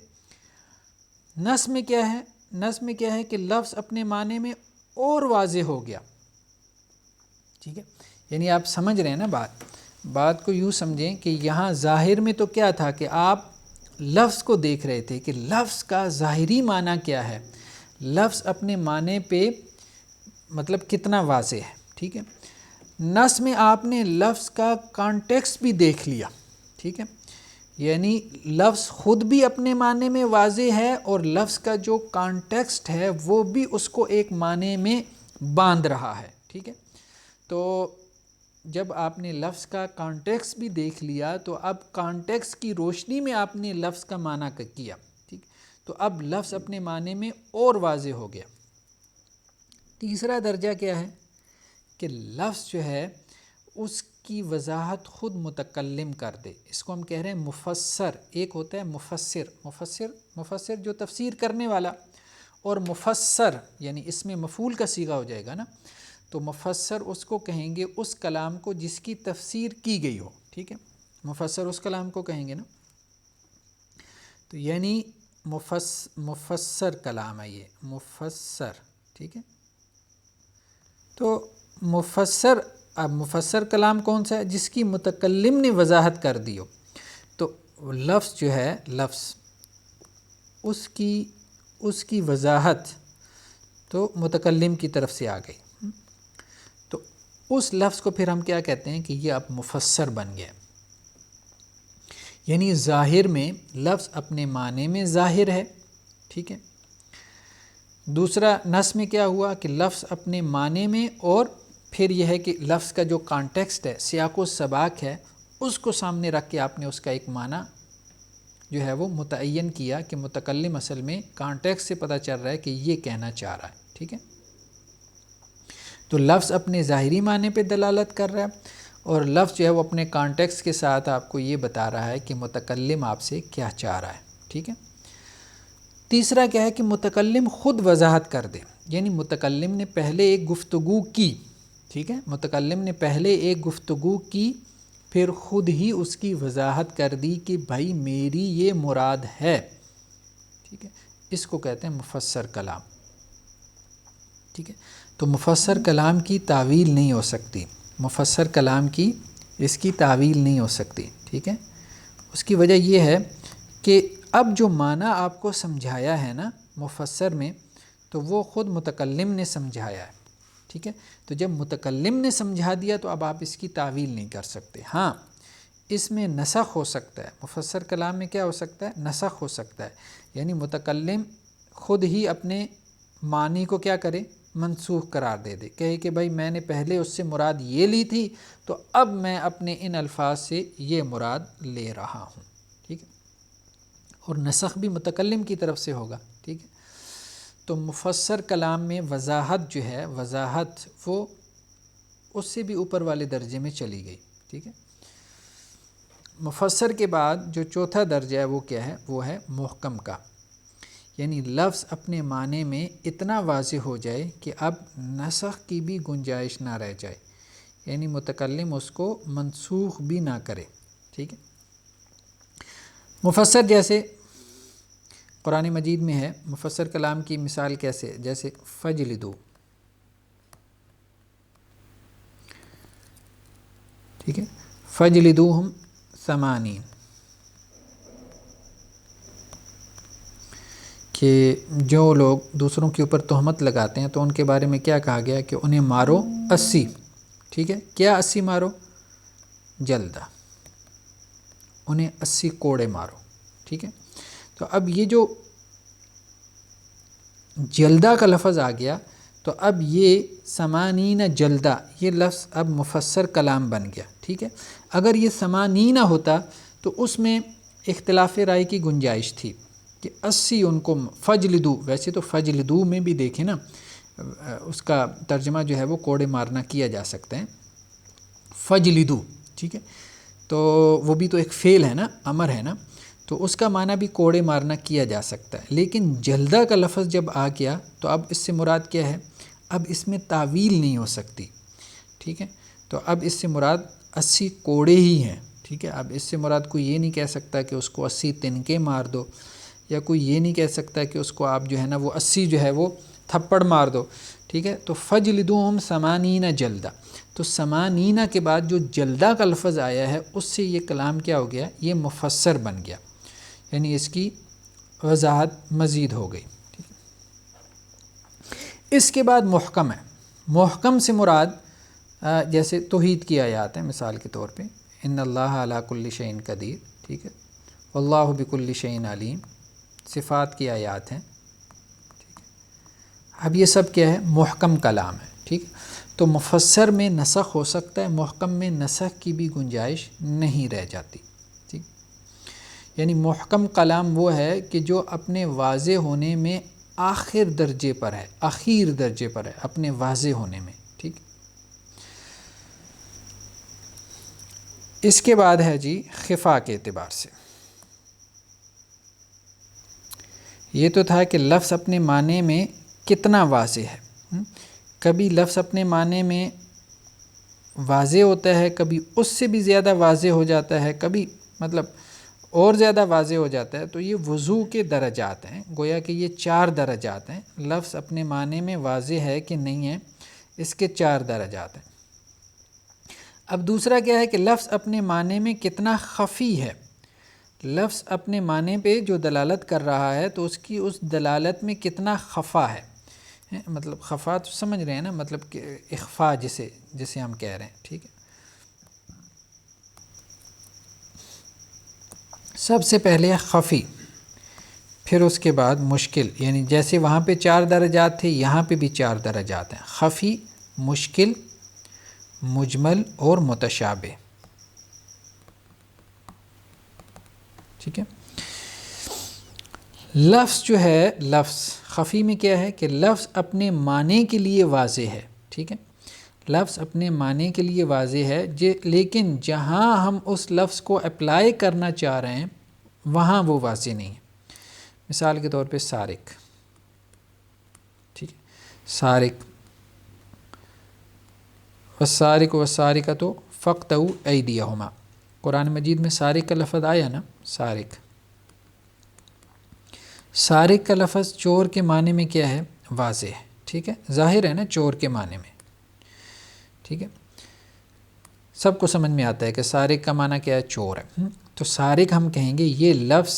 نص میں کیا ہے کہ لفظ اپنے معنی میں اور واضح ہو گیا، ٹھیک ہے؟ یعنی آپ سمجھ رہے ہیں نا بات کو یوں سمجھیں کہ یہاں ظاہر میں تو کیا تھا کہ آپ لفظ کو دیکھ رہے تھے کہ لفظ کا ظاہری معنی کیا ہے، لفظ اپنے معنی پہ مطلب کتنا واضح ہے، ٹھیک ہے؟ نص میں آپ نے لفظ کا کانٹیکسٹ بھی دیکھ لیا، ٹھیک ہے؟ یعنی لفظ خود بھی اپنے معنی میں واضح ہے اور لفظ کا جو کانٹیکسٹ ہے وہ بھی اس کو ایک معنی میں باندھ رہا ہے، ٹھیک ہے؟ تو جب آپ نے لفظ کا کانٹیکسٹ بھی دیکھ لیا تو اب کانٹیکسٹ کی روشنی میں آپ نے لفظ کا معنی کیا، ٹھیک؟ تو اب لفظ اپنے معنی میں اور واضح ہو گیا۔ تیسرا درجہ کیا ہے کہ لفظ جو ہے اس کی وضاحت خود متکلم کر دے، اس کو ہم کہہ رہے ہیں مفسر۔ ایک ہوتا ہے مفسر جو تفسیر کرنے والا، اور مفسر یعنی اس میں مفعول کا صیغہ ہو جائے گا نا، تو مفسر اس کو کہیں گے اس کلام کو جس کی تفسیر کی گئی ہو، ٹھیک ہے؟ مفسر اس کلام کو کہیں گے نا، تو یعنی مفسر کلام ہے یہ، مفسر، ٹھیک ہے؟ تو مفسر کلام کون سا ہے؟ جس کی متکلم نے وضاحت کر دی ہو۔ تو لفظ جو ہے اس کی وضاحت تو متکلم کی طرف سے آ گئی، تو اس لفظ کو پھر ہم کیا کہتے ہیں کہ یہ اب مفسر بن گیا۔ یعنی ظاہر میں لفظ اپنے معنی میں ظاہر ہے، ٹھیک ہے؟ دوسرا نص میں کیا ہوا کہ لفظ اپنے معنی میں، اور پھر یہ ہے کہ لفظ کا جو کانٹیکسٹ ہے، سیاق و سباق ہے، اس کو سامنے رکھ کے آپ نے اس کا ایک معنی جو ہے وہ متعین کیا کہ متکلم اصل میں کانٹیکسٹ سے پتہ چل رہا ہے کہ یہ کہنا چاہ رہا ہے، ٹھیک ہے؟ تو لفظ اپنے ظاہری معنی پہ دلالت کر رہا ہے، اور لفظ جو ہے وہ اپنے کانٹیکس کے ساتھ آپ کو یہ بتا رہا ہے کہ متکلم آپ سے کیا چاہ رہا ہے، ٹھیک ہے۔ تیسرا کیا ہے کہ متکلم خود وضاحت کر دے، یعنی متکلم نے پہلے ایک گفتگو کی، ٹھیک ہے، متکلم نے پہلے ایک گفتگو کی، پھر خود ہی اس کی وضاحت کر دی کہ بھائی میری یہ مراد ہے، ٹھیک ہے، اس کو کہتے ہیں مفسر کلام، ٹھیک ہے۔ تو مفسر کلام کی تعویل نہیں ہو سکتی، مفسر کلام کی اس کی تعویل نہیں ہو سکتی، ٹھیک ہے۔ اس کی وجہ یہ ہے کہ اب جو معنی آپ کو سمجھایا ہے نا مفسر میں، تو وہ خود متکلم نے سمجھایا ہے، ٹھیک ہے۔ تو جب متکلم نے سمجھا دیا تو اب آپ اس کی تعویل نہیں کر سکتے۔ ہاں اس میں نسخ ہو سکتا ہے، مفسر کلام میں کیا ہو سکتا ہے؟ نسخ ہو سکتا ہے، یعنی متکلم خود ہی اپنے معنی کو کیا کرے؟ منسوخ قرار دے دے، کہے کہ بھائی میں نے پہلے اس سے مراد یہ لی تھی تو اب میں اپنے ان الفاظ سے یہ مراد لے رہا ہوں، ٹھیک ہے۔ اور نسخ بھی متکلم کی طرف سے ہوگا، ٹھیک ہے۔ تو مفسر کلام میں وضاحت جو ہے، وضاحت وہ اس سے بھی اوپر والے درجے میں چلی گئی، ٹھیک ہے۔ مفسر کے بعد جو چوتھا درجہ ہے وہ کیا ہے؟ وہ ہے محکم کا، یعنی لفظ اپنے معنی میں اتنا واضح ہو جائے کہ اب نسخ کی بھی گنجائش نہ رہ جائے، یعنی متکلم اس کو منسوخ بھی نہ کرے، ٹھیک ہے۔ مفسر جیسے قرآن مجید میں ہے، مفسر کلام کی مثال کیسے؟ جیسے فجلدو، ٹھیک ہے، فجلدوہم ثمانین، کہ جو لوگ دوسروں کے اوپر تہمت لگاتے ہیں تو ان کے بارے میں کیا کہا گیا کہ انہیں مارو 80، ٹھیک ہے۔ کیا 80 مارو؟ جلدہ، انہیں 80 کوڑے مارو، ٹھیک ہے۔ تو اب یہ جو جلدہ کا لفظ آ گیا تو اب یہ ثمانین جلدہ یہ لفظ اب مفسر کلام بن گیا، ٹھیک ہے۔ اگر یہ ثمانین ہوتا تو اس میں اختلاف رائے کی گنجائش تھی کہ 80 ان کو فجلدو، ویسے تو فجلدو میں بھی دیکھیں نا اس کا ترجمہ جو ہے وہ کوڑے مارنا کیا جا سکتا ہے، فجلدو، ٹھیک ہے۔ تو وہ بھی تو ایک فعل ہے نا، امر ہے نا، تو اس کا معنی بھی کوڑے مارنا کیا جا سکتا ہے۔ لیکن جلدہ کا لفظ جب آ گیا تو اب اس سے مراد کیا ہے؟ اب اس میں تعویل نہیں ہو سکتی، ٹھیک ہے۔ تو اب اس سے مراد 80 کوڑے ہی ہیں، ٹھیک ہے۔ اب اس سے مراد کوئی یہ نہیں کہہ سکتا کہ اس کو 80 تنکے مار دو، یا کوئی یہ نہیں کہہ سکتا کہ اس کو آپ جو ہے نا وہ 80 جو ہے وہ تھپڑ مار دو، ٹھیک ہے۔ تو فجلدوہم ثمانین جلدہ، تو ثمانین کے بعد جو جلدہ کا لفظ آیا ہے اس سے یہ کلام کیا ہو گیا؟ یہ مفسر بن گیا، یعنی اس کی وضاحت مزید ہو گئی، ٹھیک ہے۔ اس کے بعد محکم ہے، محکم سے مراد جیسے توحید کی آیات ہیں مثال کے طور پہ، ان اللہ علی کل شیء قدیر، ٹھیک ہے، واللہ بکل شیء علیم، صفات کی آیات ہیں، ٹھیک ہے۔ اب یہ سب کیا ہے؟ محکم کلام ہے، ٹھیک ہے۔ تو مفسر میں نسخ ہو سکتا ہے، محکم میں نسخ کی بھی گنجائش نہیں رہ جاتی، ٹھیک۔ یعنی محکم کلام وہ ہے کہ جو اپنے واضح ہونے میں آخر درجے پر ہے، اخیر درجے پر ہے اپنے واضح ہونے میں، ٹھیک۔ اس کے بعد ہے جی خفا کے اعتبار سے، یہ تو تھا کہ لفظ اپنے معنی میں کتنا واضح ہے، کبھی لفظ اپنے معنی میں واضح ہوتا ہے، کبھی اس سے بھی زیادہ واضح ہو جاتا ہے، کبھی مطلب اور زیادہ واضح ہو جاتا ہے۔ تو یہ وضوح کے درجات ہیں، گویا کہ یہ 4 درجات ہیں، لفظ اپنے معنی میں واضح ہے کہ نہیں ہے، اس کے 4 درجات ہیں۔ اب دوسرا کیا ہے کہ لفظ اپنے معنی میں کتنا خفی ہے، لفظ اپنے معنی پہ جو دلالت کر رہا ہے تو اس کی اس دلالت میں کتنا خفا ہے، مطلب خفا تو سمجھ رہے ہیں نا، مطلب کہ اخفا جسے ہم کہہ رہے ہیں، ٹھیک ہے۔ سب سے پہلے خفی، پھر اس کے بعد مشکل، یعنی جیسے وہاں پہ 4 درجات تھے یہاں پہ بھی 4 درجات ہیں، خفی، مشکل، مجمل اور متشابہ، ٹھیک ہے۔ لفظ جو ہے، لفظ خفی میں کیا ہے کہ لفظ اپنے معنی کے لیے واضح ہے، ٹھیک ہے، لفظ اپنے معنی کے لیے واضح ہے، لیکن جہاں ہم اس لفظ کو اپلائی کرنا چاہ رہے ہیں وہاں وہ واضح نہیں ہے۔ مثال کے طور پہ سارق، ٹھیک ہے، سارق، والسارق والسارقۃ فاقطعوا ایدیہما، قرآن مجید میں سارق کا لفظ آیا نا، سارق، سارق کا لفظ چور کے معنی میں کیا ہے؟ واضح ہے، ٹھیک ہے، ظاہر ہے نا چور کے معنی میں، ٹھیک ہے، سب کو سمجھ میں آتا ہے کہ سارق کا معنی کیا ہے؟ چور ہے۔ تو سارق ہم کہیں گے یہ لفظ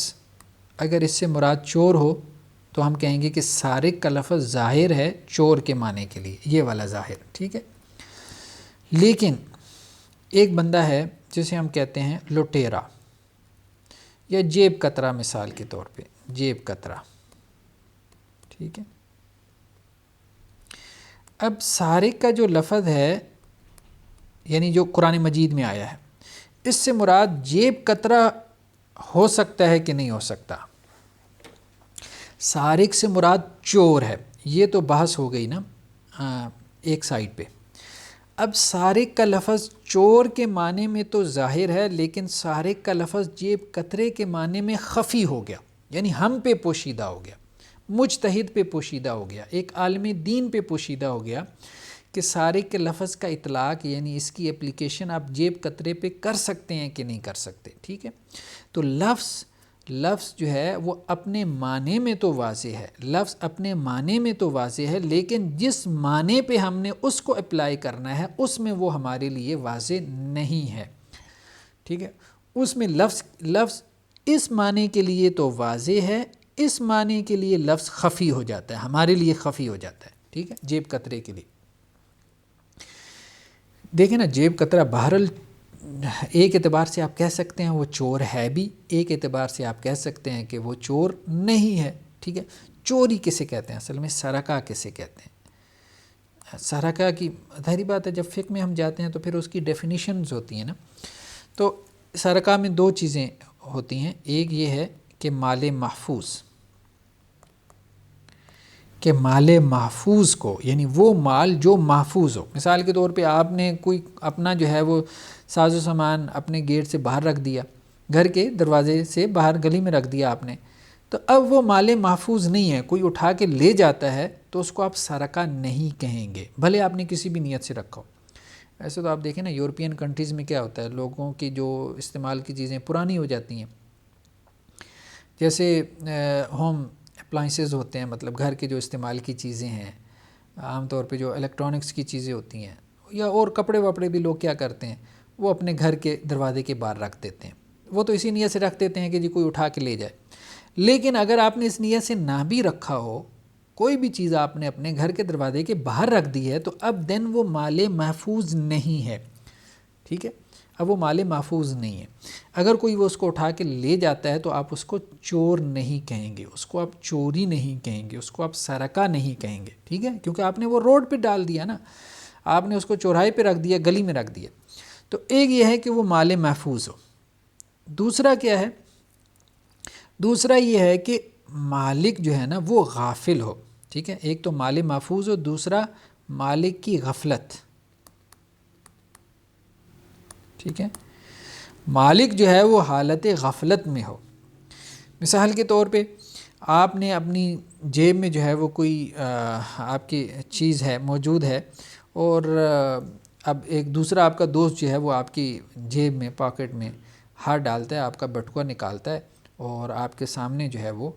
اگر اس سے مراد چور ہو تو ہم کہیں گے کہ سارق کا لفظ ظاہر ہے چور کے معنی کے لیے، یہ والا ظاہر، ٹھیک ہے۔ لیکن ایک بندہ ہے جسے ہم کہتے ہیں لٹیرا یا جیب کترا، مثال کے طور پہ جیب کترا، ٹھیک ہے۔ اب سارق کا جو لفظ ہے یعنی جو قرآن مجید میں آیا ہے، اس سے مراد جیب کترا ہو سکتا ہے کہ نہیں ہو سکتا؟ سارق سے مراد چور ہے، یہ تو بحث ہو گئی نا ایک سائڈ پہ۔ اب سارق کا لفظ چور کے معنی میں تو ظاہر ہے، لیکن سارق کا لفظ جیب کترے کے معنی میں خفی ہو گیا، یعنی ہم پہ پوشیدہ ہو گیا، مجتہد پہ پوشیدہ ہو گیا، ایک عالم دین پہ پوشیدہ ہو گیا کہ سارق کے لفظ کا اطلاق یعنی اس کی اپلیکیشن آپ جیب کترے پہ کر سکتے ہیں کہ نہیں کر سکتے، ٹھیک ہے۔ تو لفظ جو ہے وہ اپنے معنی میں تو واضح ہے، لفظ اپنے معنی میں تو واضح ہے، لیکن جس معنی پہ ہم نے اس کو اپلائی کرنا ہے اس میں وہ ہمارے لیے واضح نہیں ہے، ٹھیک ہے۔ اس میں لفظ اس معنی کے لیے تو واضح ہے، اس معنی کے لیے لفظ خفی ہو جاتا ہے، ہمارے لیے خفی ہو جاتا ہے، ٹھیک ہے، جیب کترے کے لیے۔ دیکھیں نا، جیب کترا بہرحال ایک اعتبار سے آپ کہہ سکتے ہیں وہ چور ہے بھی، ایک اعتبار سے آپ کہہ سکتے ہیں کہ وہ چور نہیں ہے، ٹھیک ہے۔ چوری کسے کہتے ہیں اصل میں؟ سرقہ کسے کہتے ہیں؟ سرقہ کی ظاہری بات ہے جب فقہ میں ہم جاتے ہیں تو پھر اس کی ڈیفینیشنز ہوتی ہیں نا۔ تو سرقہ میں دو چیزیں ہوتی ہیں، ایک یہ ہے کہ مال محفوظ، کہ مال محفوظ کو یعنی وہ مال جو محفوظ ہو، مثال کے طور پہ آپ نے کوئی اپنا جو ہے وہ ساز و سامان اپنے گیٹ سے باہر رکھ دیا، گھر کے دروازے سے باہر گلی میں رکھ دیا آپ نے، تو اب وہ مال محفوظ نہیں ہے، کوئی اٹھا کے لے جاتا ہے تو اس کو آپ سرقہ نہیں کہیں گے، بھلے آپ نے کسی بھی نیت سے رکھا ہو۔ ایسے تو آپ دیکھیں نا یورپین کنٹریز میں کیا ہوتا ہے، لوگوں کی جو استعمال کی چیزیں پرانی ہو جاتی ہیں، جیسے ہوم اپلائنسز ہوتے ہیں، مطلب گھر کے جو استعمال کی چیزیں ہیں، عام طور پہ جو الیکٹرانکس کی چیزیں ہوتی ہیں یا اور کپڑے وپڑے بھی لوگ کیا کرتے ہیں، وہ اپنے گھر کے دروازے کے باہر رکھ دیتے ہیں، وہ تو اسی نیت سے رکھ دیتے ہیں کہ جی کوئی اٹھا کے لے جائے۔ لیکن اگر آپ نے اس نیت سے نہ بھی رکھا ہو، کوئی بھی چیز آپ نے اپنے گھر کے دروازے کے باہر رکھ دی ہے، تو اب دین وہ مال محفوظ نہیں ہے، ٹھیک ہے، اب وہ مال محفوظ نہیں ہے۔ اگر کوئی وہ اس کو اٹھا کے لے جاتا ہے تو آپ اس کو چور نہیں کہیں گے، اس کو آپ چوری نہیں کہیں گے، اس کو آپ سرقہ نہیں کہیں گے، ٹھیک ہے، کیونکہ آپ نے وہ روڈ پہ ڈال دیا نا، آپ نے اس کو چوراہے پہ رکھ دیا، گلی میں رکھ دیا۔ تو ایک یہ ہے کہ وہ مال محفوظ ہو، دوسرا کیا ہے؟ دوسرا یہ ہے کہ مالک جو ہے نا وہ غافل ہو، ٹھیک ہے، ایک تو مال محفوظ ہو، دوسرا مالک کی غفلت، ٹھیک ہے، مالک جو ہے وہ حالت غفلت میں ہو۔ مثال کے طور پہ آپ نے اپنی جیب میں جو ہے وہ کوئی آپ کی چیز ہے موجود ہے، اور اب ایک دوسرا آپ کا دوست جو ہے وہ آپ کی جیب میں پاکٹ میں ہاتھ ڈالتا ہے، آپ کا بٹوا نکالتا ہے اور آپ کے سامنے جو ہے وہ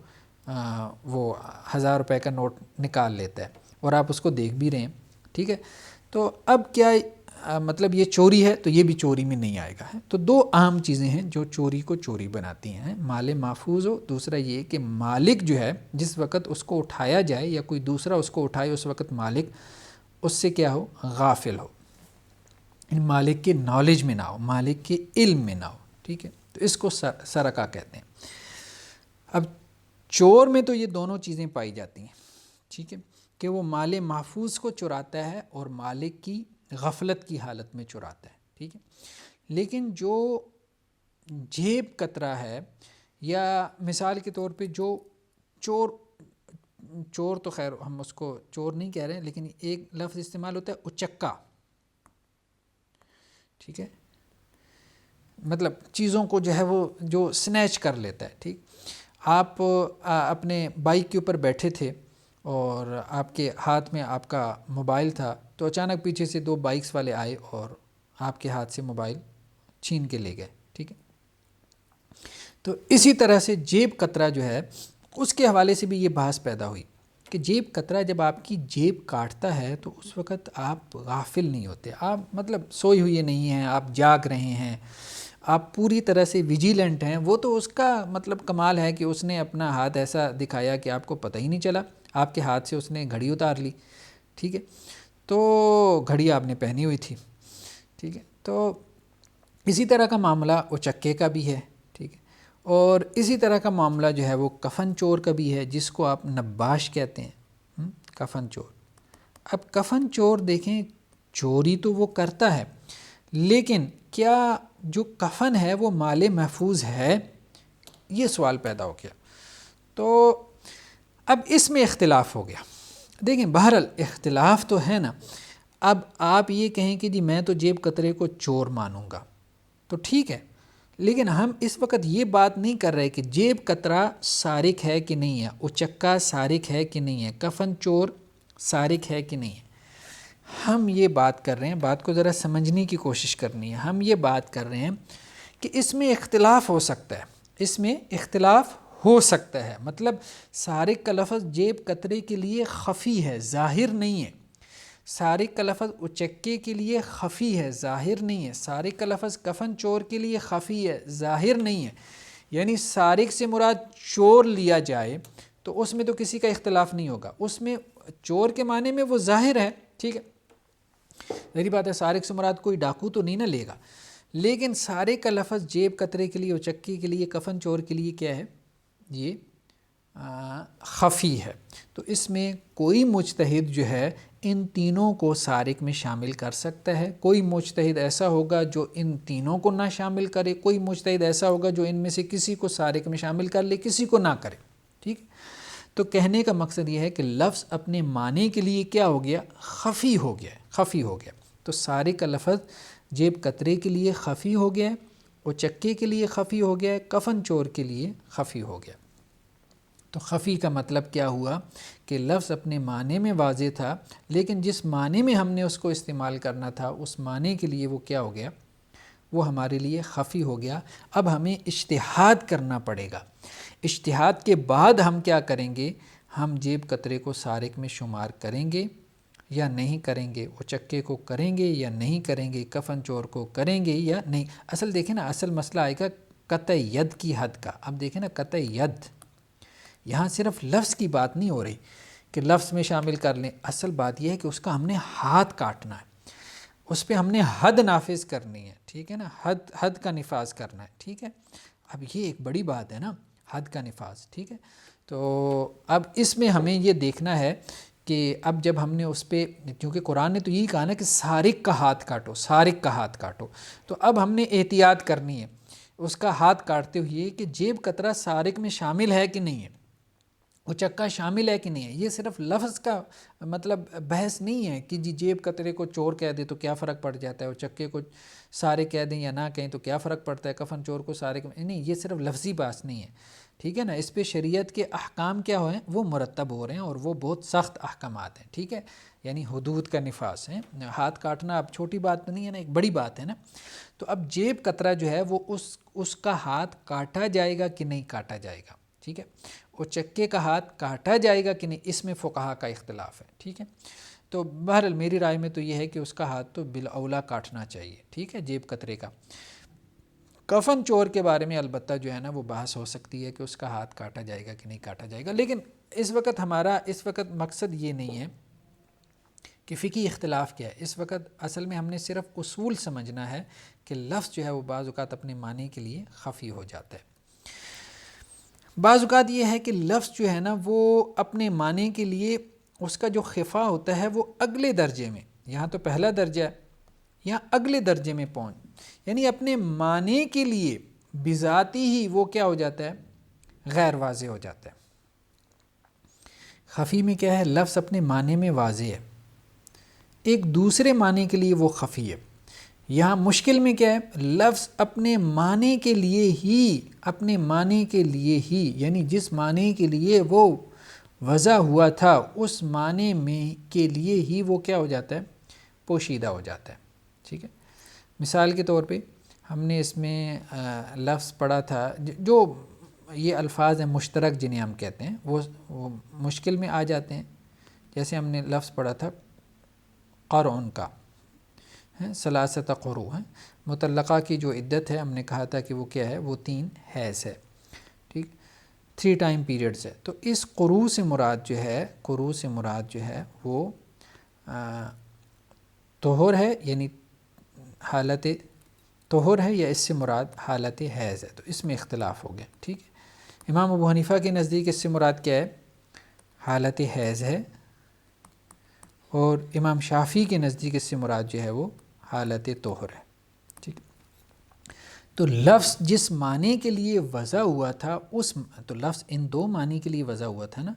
1000 روپے کا نوٹ نکال لیتا ہے اور آپ اس کو دیکھ بھی رہے ہیں، ٹھیک ہے۔ تو اب کیا مطلب یہ چوری ہے؟ تو یہ بھی چوری میں نہیں آئے گا۔ تو دو اہم چیزیں ہیں جو چوری کو چوری بناتی ہیں، مال محفوظ ہو، دوسرا یہ کہ مالک جو ہے جس وقت اس کو اٹھایا جائے یا کوئی دوسرا اس کو اٹھائے اس وقت مالک اس سے کیا ہو؟ غافل ہو، مالک کے نالج میں نہ ہو، مالک کے علم میں نہ ہو، ٹھیک ہے، تو اس کو سرقہ کہتے ہیں۔ اب چور میں تو یہ دونوں چیزیں پائی جاتی ہیں، ٹھیک ہے، کہ وہ مال محفوظ کو چراتا ہے اور مالک کی غفلت کی حالت میں چراتا ہے، ٹھیک ہے۔ لیکن جو جیب کترا ہے، یا مثال کے طور پہ جو چور تو خیر ہم اس کو چور نہیں کہہ رہے ہیں، لیکن ایک لفظ استعمال ہوتا ہے اچکا، ٹھیک ہے، مطلب چیزوں کو جو ہے وہ جو سنیچ کر لیتا ہے. ٹھیک، آپ اپنے بائک کے اوپر بیٹھے تھے اور آپ کے ہاتھ میں آپ کا موبائل تھا، تو اچانک پیچھے سے 2 بائکس والے آئے اور آپ کے ہاتھ سے موبائل چھین کے لے گئے. ٹھیک ہے، تو اسی طرح سے جیب کترا جو ہے اس کے حوالے سے بھی یہ بحث پیدا ہوئی کہ جیب کترا جب آپ کی جیب کاٹتا ہے تو اس وقت آپ غافل نہیں ہوتے، آپ مطلب سوئے ہوئے نہیں ہیں، آپ جاگ رہے ہیں، آپ پوری طرح سے ویجیلنٹ ہیں. وہ تو اس کا مطلب کمال ہے کہ اس نے اپنا ہاتھ ایسا دکھایا کہ آپ کو پتہ ہی نہیں چلا، آپ کے ہاتھ سے اس نے گھڑی اتار لی. ٹھیک ہے، تو گھڑی آپ نے پہنی ہوئی تھی. ٹھیک ہے، تو اسی طرح کا معاملہ اچکے کا بھی ہے. ٹھیک ہے، اور اسی طرح کا معاملہ جو ہے وہ کفن چور کا بھی ہے، جس کو آپ نباش کہتے ہیں. کفن چور. اب کفن چور دیکھیں، چوری تو وہ کرتا ہے، لیکن کیا جو کفن ہے وہ مال محفوظ ہے؟ یہ سوال پیدا ہو گیا. تو اب اس میں اختلاف ہو گیا. دیکھیں بہرحال اختلاف تو ہے نا. اب آپ یہ کہیں کہ جی میں تو جیب کترے کو چور مانوں گا، تو ٹھیک ہے، لیکن ہم اس وقت یہ بات نہیں کر رہے کہ جیب کترا سارق ہے کہ نہیں ہے، اچکا سارق ہے کہ نہیں ہے، کفن چور سارق ہے کہ نہیں ہے. ہم یہ بات کر رہے ہیں، بات کو ذرا سمجھنے کی کوشش کرنی ہے. ہم یہ بات کر رہے ہیں کہ اس میں اختلاف ہو سکتا ہے، اس میں اختلاف ہو سکتا ہے. مطلب سارق کا لفظ جیب کترے کے لیے خفی ہے، ظاہر نہیں ہے. سارق کا لفظ اچکے کے لیے خفی ہے، ظاہر نہیں ہے. سارق کا لفظ کفن چور کے لیے خفی ہے، ظاہر نہیں ہے. یعنی سارق سے مراد چور لیا جائے تو اس میں تو کسی کا اختلاف نہیں ہوگا، اس میں چور کے معنی میں وہ ظاہر ہے. ٹھیک ہے، میری بات ہے، سارق سے مراد کوئی ڈاکو تو نہیں نہ لے گا، لیکن سارق کا لفظ جیب کترے کے لیے، اچکے کے لیے، کفن چور کے لیے کیا ہے؟ یہ خفی ہے. تو اس میں کوئی مجتہد جو ہے ان تینوں کو سارق میں شامل کر سکتا ہے. کوئی مجتہد ایسا ہوگا جو ان تینوں کو نہ شامل کرے، کوئی مجتہد ایسا ہوگا جو ان میں سے کسی کو سارق میں شامل کر لے، کسی کو نہ کرے. ٹھیک، تو کہنے کا مقصد یہ ہے کہ لفظ اپنے معنی کے لیے کیا ہو گیا؟ خفی ہو گیا، خفی ہو گیا. تو سارق کا لفظ جیب کترے کے لیے خفی ہو گیا، اچکے کے لیے خفی ہو گیا، کفن چور کے لیے خفی ہو گیا. تو خفی کا مطلب کیا ہوا کہ لفظ اپنے معنی میں واضح تھا، لیکن جس معنی میں ہم نے اس کو استعمال کرنا تھا اس معنی کے لیے وہ کیا ہو گیا؟ وہ ہمارے لیے خفی ہو گیا. اب ہمیں اجتہاد کرنا پڑے گا. اجتہاد کے بعد ہم کیا کریں گے؟ ہم جیب کترے کو سارق میں شمار کریں گے یا نہیں کریں گے، اچکے کو کریں گے یا نہیں کریں گے، کفن چور کو کریں گے یا نہیں. اصل دیکھیں نا، اصل مسئلہ آئے گا قطع ید کی حد کا. اب دیکھیں نا، قطع ید، یہاں صرف لفظ کی بات نہیں ہو رہی کہ لفظ میں شامل کر لیں. اصل بات یہ ہے کہ اس کا ہم نے ہاتھ کاٹنا ہے، اس پہ ہم نے حد نافذ کرنی ہے. ٹھیک ہے نا، حد کا نفاذ کرنا ہے. ٹھیک ہے، اب یہ ایک بڑی بات ہے نا، حد کا نفاذ. ٹھیک ہے، تو اب اس میں ہمیں یہ دیکھنا ہے کہ اب جب ہم نے اس پہ، کیونکہ قرآن نے تو یہی کہا نا کہ سارق کا ہاتھ کاٹو، سارق کا ہاتھ کاٹو، تو اب ہم نے احتیاط کرنی ہے اس کا ہاتھ کاٹتے ہوئے کہ جیب کترا سارق میں شامل ہے کہ نہیں ہے، اچکا شامل ہے کہ نہیں ہے. یہ صرف لفظ کا مطلب بحث نہیں ہے کہ جی جیب کترے کو چور کہہ دے تو کیا فرق پڑ جاتا ہے، اچکے کو سارق کہہ دیں یا نہ کہیں تو کیا فرق پڑتا ہے، کفن چور کو سارق، نہیں، یہ صرف لفظی بات نہیں ہے. ٹھیک ہے نا، اس پہ شریعت کے احکام کیا ہوئے ہیں؟ وہ مرتب ہو رہے ہیں، اور وہ بہت سخت احکامات ہیں. ٹھیک ہے، یعنی حدود کا نفاذ ہے. ہاتھ کاٹنا اب چھوٹی بات نہیں ہے نا، ایک بڑی بات ہے نا. تو اب جیب کترا جو ہے وہ اس کا ہاتھ کاٹا جائے گا کہ نہیں کاٹا جائے گا. ٹھیک ہے، اچکے کا ہاتھ کاٹا جائے گا کہ نہیں، اس میں فقہا کا اختلاف ہے. ٹھیک ہے، تو بہرحال میری رائے میں تو یہ ہے کہ اس کا ہاتھ تو بالاولیٰ کاٹنا چاہیے. ٹھیک ہے، جیب کترے کا. کفن چور کے بارے میں البتہ جو ہے نا وہ بحث ہو سکتی ہے کہ اس کا ہاتھ کاٹا جائے گا کہ نہیں کاٹا جائے گا، لیکن اس وقت مقصد یہ نہیں ہے کہ فقہی اختلاف کیا ہے. اس وقت اصل میں ہم نے صرف اصول سمجھنا ہے کہ لفظ جو ہے وہ بعض اوقات اپنے معنی کے لیے خفی ہو جاتا ہے. بعض اوقات یہ ہے کہ لفظ جو ہے نا وہ اپنے معنی کے لیے اس کا جو خفا ہوتا ہے وہ اگلے درجے میں، یہاں تو پہلا درجہ ہے، یہاں اگلے درجے میں یعنی اپنے معنی کے لیے بذاتی ہی وہ کیا ہو جاتا ہے؟ غیر واضح ہو جاتا ہے. خفی میں کیا ہے؟ لفظ اپنے معنی میں واضح ہے، ایک دوسرے معنی کے لیے وہ خفی ہے. یہاں مشکل میں کیا ہے، لفظ اپنے معنی کے لیے ہی یعنی جس معنی کے لیے وہ وضع ہوا تھا اس معنی میں کے لیے ہی وہ کیا ہو جاتا ہے، پوشیدہ ہو جاتا ہے، ٹھیک ہے۔ مثال کے طور پہ ہم نے اس میں لفظ پڑھا تھا، جو یہ الفاظ ہیں مشترک جنہیں ہم کہتے ہیں، وہ مشکل میں آ جاتے ہیں۔ جیسے ہم نے لفظ پڑھا تھا قرعن کا، ثلاثۃ قروء ہیں، مطلقہ کی جو عدت ہے ہم نے کہا تھا کہ وہ کیا ہے، وہ 3 حیض ہے، ٹھیک، 3 ٹائم پیریڈز ہے۔ تو اس قروء سے مراد جو ہے وہ طہر ہے، یعنی حالت طہر ہے، یا اس سے مراد حالت حیض ہے۔ تو اس میں اختلاف ہو گیا، ٹھیک ہے۔ امام ابو حنیفہ کے نزدیک اس سے مراد کیا ہے، حالت حیض ہے، اور امام شافعی کے نزدیک اس سے مراد جو ہے وہ حالت طہر ہے، ٹھیک۔ تو لفظ جس معنی کے لیے وضع ہوا تھا تو لفظ ان 2 معنی کے لیے وضع ہوا تھا نا،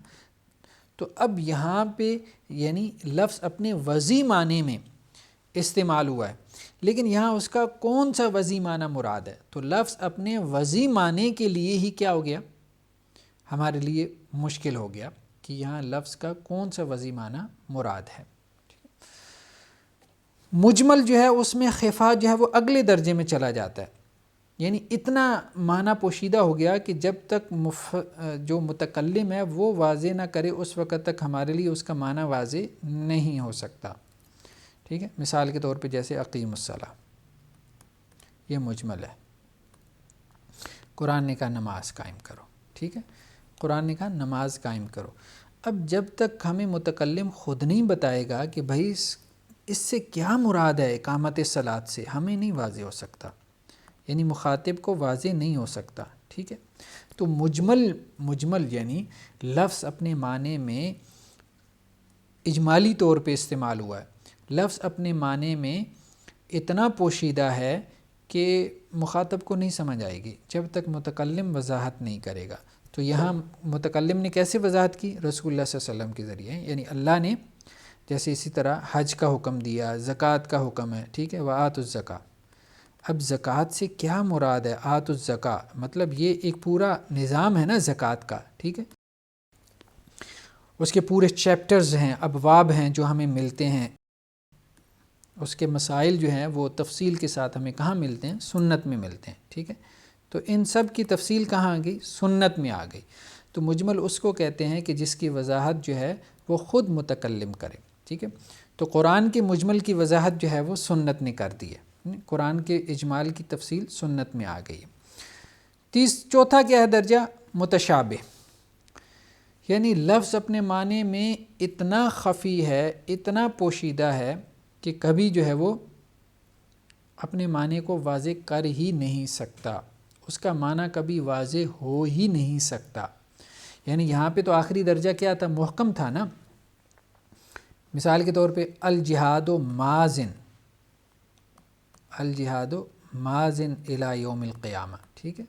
تو اب یہاں پہ یعنی لفظ اپنے وضعی معنی میں استعمال ہوا ہے، لیکن یہاں اس کا کون سا وضعی معنی مراد ہے، تو لفظ اپنے وضعی معنی کے لیے ہی کیا ہو گیا، ہمارے لیے مشکل ہو گیا کہ یہاں لفظ کا کون سا وضعی معنی مراد ہے۔ مجمل جو ہے اس میں خفا جو ہے وہ اگلے درجے میں چلا جاتا ہے، یعنی اتنا معنی پوشیدہ ہو گیا کہ جب تک جو متکلم ہے وہ واضح نہ کرے اس وقت تک ہمارے لیے اس کا معنی واضح نہیں ہو سکتا، ٹھیک ہے۔ مثال کے طور پہ جیسے اقیم الصلاۃ، یہ مجمل ہے، قرآن نے کہا نماز قائم کرو، ٹھیک ہے، قرآن نے کہا نماز قائم کرو۔ اب جب تک ہمیں متکلم خود نہیں بتائے گا کہ بھائی اس سے کیا مراد ہے اقامت صلاۃ سے، ہمیں نہیں واضح ہو سکتا، یعنی مخاطب کو واضح نہیں ہو سکتا، ٹھیک ہے۔ تو مجمل یعنی لفظ اپنے معنی میں اجمالی طور پہ استعمال ہوا ہے، لفظ اپنے معنی میں اتنا پوشیدہ ہے کہ مخاطب کو نہیں سمجھ آئے گی جب تک متکلم وضاحت نہیں کرے گا۔ تو یہاں متکلم نے کیسے وضاحت کی، رسول اللہ صلی اللہ علیہ وسلم کے ذریعے، یعنی اللہ نے جیسے اسی طرح حج کا حکم دیا، زکوٰۃ کا حکم ہے، ٹھیک ہے، وآتوا الزکاۃ۔ اب زکوٰۃ سے کیا مراد ہے، آتوا الزکاۃ مطلب یہ ایک پورا نظام ہے نا زکوٰۃ کا، ٹھیک ہے، اس کے پورے چیپٹرز ہیں، ابواب ہیں جو ہمیں ملتے ہیں، اس کے مسائل جو ہیں وہ تفصیل کے ساتھ ہمیں کہاں ملتے ہیں، سنت میں ملتے ہیں، ٹھیک ہے۔ تو ان سب کی تفصیل کہاں آ گئی، سنت میں آ گئی۔ تو مجمل اس کو کہتے ہیں کہ جس کی وضاحت جو ہے وہ خود متکلم کرے، ٹھیک ہے۔ تو قرآن کے مجمل کی وضاحت جو ہے وہ سنت نے کر دی ہے، قرآن کے اجمال کی تفصیل سنت میں آ گئی ہے۔ چوتھا کیا ہے درجہ، متشابہ، یعنی لفظ اپنے معنی میں اتنا خفی ہے، اتنا پوشیدہ ہے کہ کبھی جو ہے وہ اپنے معنی کو واضح کر ہی نہیں سکتا، اس کا معنی کبھی واضح ہو ہی نہیں سکتا۔ یعنی یہاں پہ تو آخری درجہ کیا تھا، محکم تھا نا۔ مثال کے طور پہ الجہاد ماضٍ، الجہاد ماضٍ الی یوم القیامہ، ٹھیک ہے۔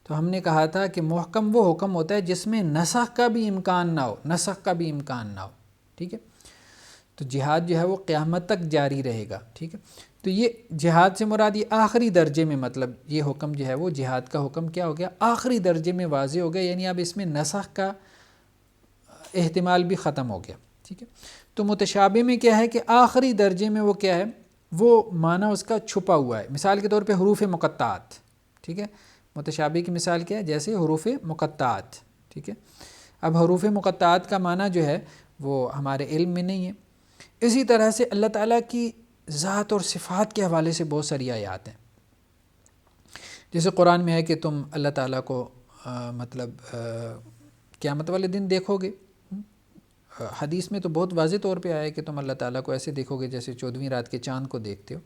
تو ہم نے کہا تھا کہ محکم وہ حکم ہوتا ہے جس میں نسخ کا بھی امکان نہ ہو، ٹھیک ہے۔ تو جہاد جو ہے وہ قیامت تک جاری رہے گا، ٹھیک ہے۔ تو یہ جہاد سے مراد یہ آخری درجے میں، مطلب یہ حکم جو ہے وہ جہاد کا حکم کیا ہو گیا، آخری درجے میں واضح ہو گیا، یعنی اب اس میں نسخ کا احتمال بھی ختم ہو گیا، ٹھیک ہے۔ تو متشابہ میں کیا ہے کہ آخری درجے میں وہ کیا ہے، وہ معنی اس کا چھپا ہوا ہے۔ مثال کے طور پہ حروف مقطعات، ٹھیک ہے، متشابہ کی مثال کیا ہے، جیسے حروف مقطعات، ٹھیک ہے۔ اب حروف مقطعات کا معنی جو ہے وہ ہمارے علم میں نہیں ہے۔ اسی طرح سے اللہ تعالیٰ کی ذات اور صفات کے حوالے سے بہت ساری آیات ہیں، جیسے قرآن میں ہے کہ تم اللہ تعالیٰ کو قیامت والے دن دیکھو گے۔ حدیث میں تو بہت واضح طور پہ آیا ہے کہ تم اللہ تعالیٰ کو ایسے دیکھو گے جیسے 14ویں رات کے چاند کو دیکھتے ہو،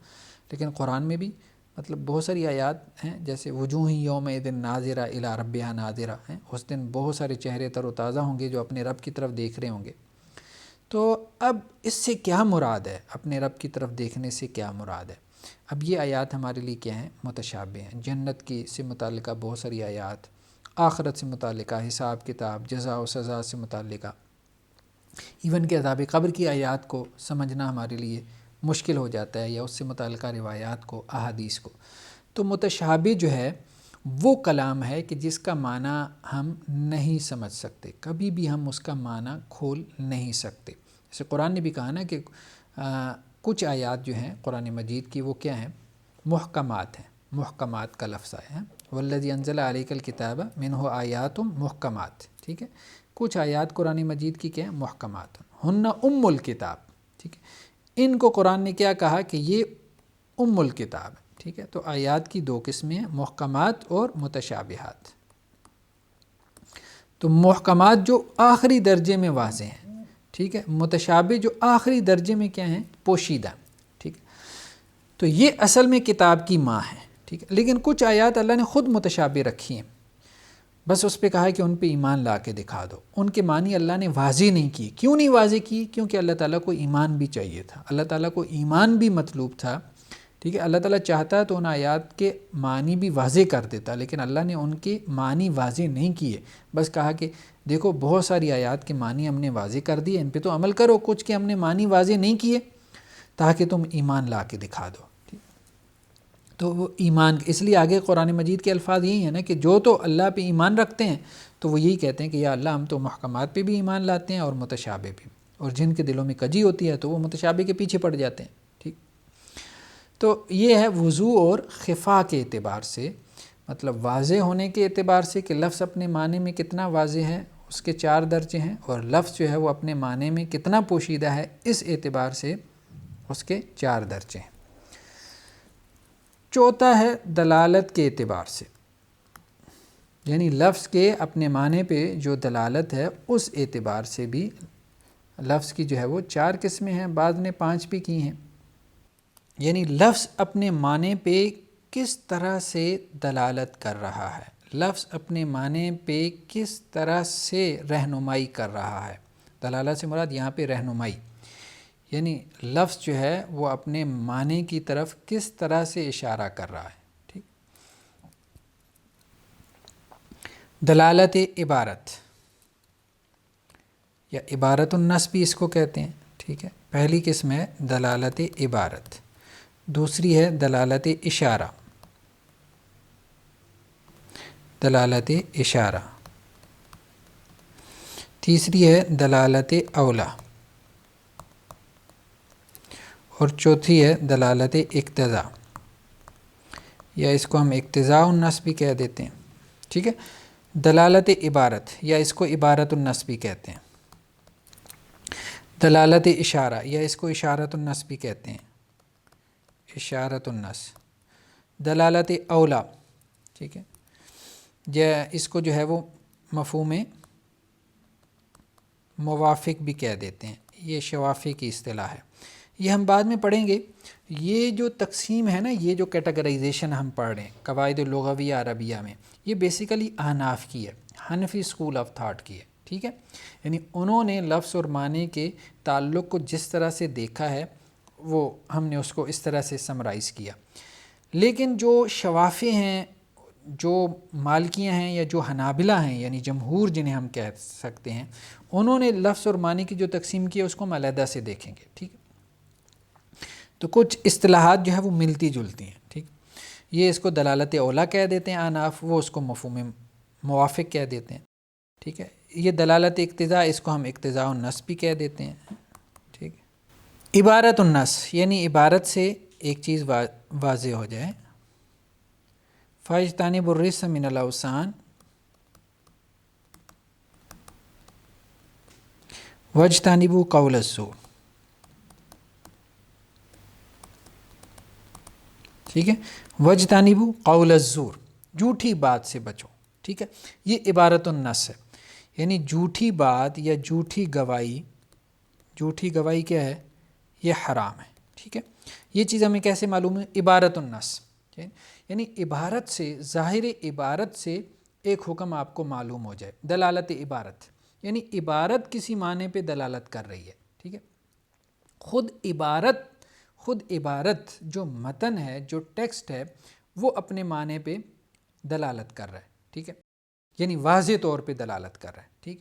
لیکن قرآن میں بھی بہت ساری آیات ہیں، جیسے وجوہ یومئذ ناظرہ الی ربہا ناظرہ ہیں، اس دن بہت سارے چہرے تر و تازہ ہوں گے جو اپنے رب کی طرف دیکھ رہے ہوں گے۔ تو اب اس سے کیا مراد ہے، اپنے رب کی طرف دیکھنے سے کیا مراد ہے؟ اب یہ آیات ہمارے لیے کیا ہیں، متشابہ ہیں۔ جنت کی سے متعلقہ بہت ساری آیات، آخرت سے متعلقہ، حساب کتاب، جزا و سزا سے متعلقہ، ایون کہ عذاب قبر کی آیات کو سمجھنا ہمارے لیے مشکل ہو جاتا ہے، یا اس سے متعلقہ روایات کو، احادیث کو. تو متشابہ جو ہے وہ کلام ہے کہ جس کا معنی ہم نہیں سمجھ سکتے، کبھی بھی ہم اس کا معنی کھول نہیں سکتے. جیسے قرآن نے بھی کہا نا کہ کچھ آیات جو ہیں قرآن مجید کی وہ کیا ہیں؟ محکمات ہیں. محکمات کا لفظ آیا ہے، والذی انزل علیک الکتاب منہ آیات محکمات. ٹھیک ہے، کچھ آیات قرآن مجید کی کیا ہیں؟ محکمات. ہن ام الکتاب. ٹھیک ہے، ان کو قرآن نے کیا کہا کہ یہ ام الکتاب ہے. ٹھیک ہے، تو آیات کی دو قسمیں ہیں، محکمات اور متشابہات. تو محکمات جو آخری درجے میں واضح ہیں، ٹھیک ہے، متشابہ جو آخری درجے میں کیا ہیں؟ پوشیدہ. ٹھیک ہے، تو یہ اصل میں کتاب کی ماں ہے. ٹھیک ہے، لیکن کچھ آیات اللہ نے خود متشابہ رکھی ہیں، بس اس پہ کہا ہے کہ ان پہ ایمان لا کے دکھا دو. ان کے معنی اللہ نے واضح نہیں کی. کیوں نہیں واضح کی؟ کیونکہ اللہ تعالیٰ کو ایمان بھی چاہیے تھا، اللہ تعالیٰ کو ایمان بھی مطلوب تھا. ٹھیک ہے، اللہ تعالیٰ چاہتا ہے تو ان آیات کے معنی بھی واضح کر دیتا، لیکن اللہ نے ان کے معنی واضح نہیں کیے. بس کہا کہ دیکھو بہت ساری آیات کے معنی ہم نے واضح کر دیے، ان پہ تو عمل کرو. کچھ کے ہم نے معنی واضح نہیں کیے تاکہ تم ایمان لا کے دکھا دو. تو وہ ایمان، اس لیے آگے قرآن مجید کے الفاظ یہی ہیں نا کہ جو تو اللہ پہ ایمان رکھتے ہیں تو وہ یہی کہتے ہیں کہ یا اللہ ہم تو محکمات پہ بھی ایمان لاتے ہیں اور متشابہ پہ بھی، اور جن کے دلوں میں کجی ہوتی ہے تو وہ متشابہ کے پیچھے پڑ جاتے ہیں. ٹھیک، تو یہ ہے وضوح اور خفا کے اعتبار سے، مطلب واضح ہونے کے اعتبار سے کہ لفظ اپنے معنی میں کتنا واضح ہے، اس کے 4 درجے ہیں، اور لفظ جو ہے وہ اپنے معنی میں کتنا پوشیدہ ہے، اس اعتبار سے اس کے 4 درجے ہیں. چوتھا ہے دلالت کے اعتبار سے، یعنی لفظ کے اپنے معنی پہ جو دلالت ہے اس اعتبار سے بھی لفظ کی جو ہے وہ 4 قسمیں ہیں، بعض نے 5 بھی کی ہیں. یعنی لفظ اپنے معنی پہ کس طرح سے دلالت کر رہا ہے، لفظ اپنے معنی پہ کس طرح سے رہنمائی کر رہا ہے. دلالت سے مراد یہاں پہ رہنمائی، یعنی لفظ جو ہے وہ اپنے معنی کی طرف کس طرح سے اشارہ کر رہا ہے. ٹھیک، دلالت عبارت یا عبارت النص بھی اس کو کہتے ہیں. ٹھیک ہے، پہلی قسم ہے دلالت عبارت، دوسری ہے دلالت اشارہ، دلالت اشارہ، تیسری ہے دلالت اولا، اور چوتھی ہے دلالت اقتضاء، یا اس کو ہم اقتضاء النص بھی کہہ دیتے ہیں. ٹھیک ہے، دلالت عبارت یا اس کو عبارت النص بھی کہتے ہیں، دلالت اشارہ یا اس کو اشارت النص بھی کہتے ہیں، اشارت النص، دلالت اولا. ٹھیک ہے، یا اس کو جو ہے وہ مفہوم موافق بھی کہہ دیتے ہیں، یہ شوافی کی اصطلاح ہے. یہ ہم بعد میں پڑھیں گے. یہ جو تقسیم ہے نا، یہ جو کیٹیگرائزیشن ہم پڑھ رہے ہیں قواعد لغویہ عربیہ میں، یہ بیسیکلی احناف کی ہے، حنفی اسکول آف تھاٹ کی ہے. ٹھیک ہے، یعنی انہوں نے لفظ اور معنی کے تعلق کو جس طرح سے دیکھا ہے وہ ہم نے اس کو اس طرح سے سمرائز کیا. لیکن جو شوافی ہیں، جو مالکیہ ہیں، یا جو حنابلہ ہیں، یعنی جمہور جنہیں ہم کہہ سکتے ہیں، انہوں نے لفظ اور معنی کی جو تقسیم کی ہے اس کو ہم علیحدہ سے دیکھیں گے. ٹھیک ہے، تو کچھ اصطلاحات جو ہے وہ ملتی جلتی ہیں. ٹھیک، یہ اس کو دلالت اولا کہہ دیتے ہیں احناف، وہ اس کو مفہوم موافق کہہ دیتے ہیں. ٹھیک ہے، یہ دلالت اقتضاء، اس کو ہم اقتضاء النص بھی کہہ دیتے ہیں. ٹھیک، عبارت النص یعنی عبارت سے ایک چیز واضح ہو جائے. فاجتنبوا الرجس من الاوثان واجتنبوا قول الزور. ٹھیک ہے، واجتنبوا قول الزور، جھوٹی بات سے بچو. ٹھیک ہے، یہ عبارت النص ہے، یعنی جھوٹی بات یا جھوٹی گواہی. جھوٹی گواہی کیا ہے؟ یہ حرام ہے. ٹھیک ہے، یہ چیز ہمیں کیسے معلوم ہے؟ عبارت النص، یعنی عبارت سے، ظاہر عبارت سے ایک حکم آپ کو معلوم ہو جائے. دلالت عبارت یعنی عبارت کسی معنی پہ دلالت کر رہی ہے. ٹھیک ہے، خود عبارت جو متن ہے، جو ٹیکسٹ ہے، وہ اپنے معنی پہ دلالت کر رہا ہے. ٹھیک ہے، یعنی واضح طور پہ دلالت کر رہا ہے. ٹھیک،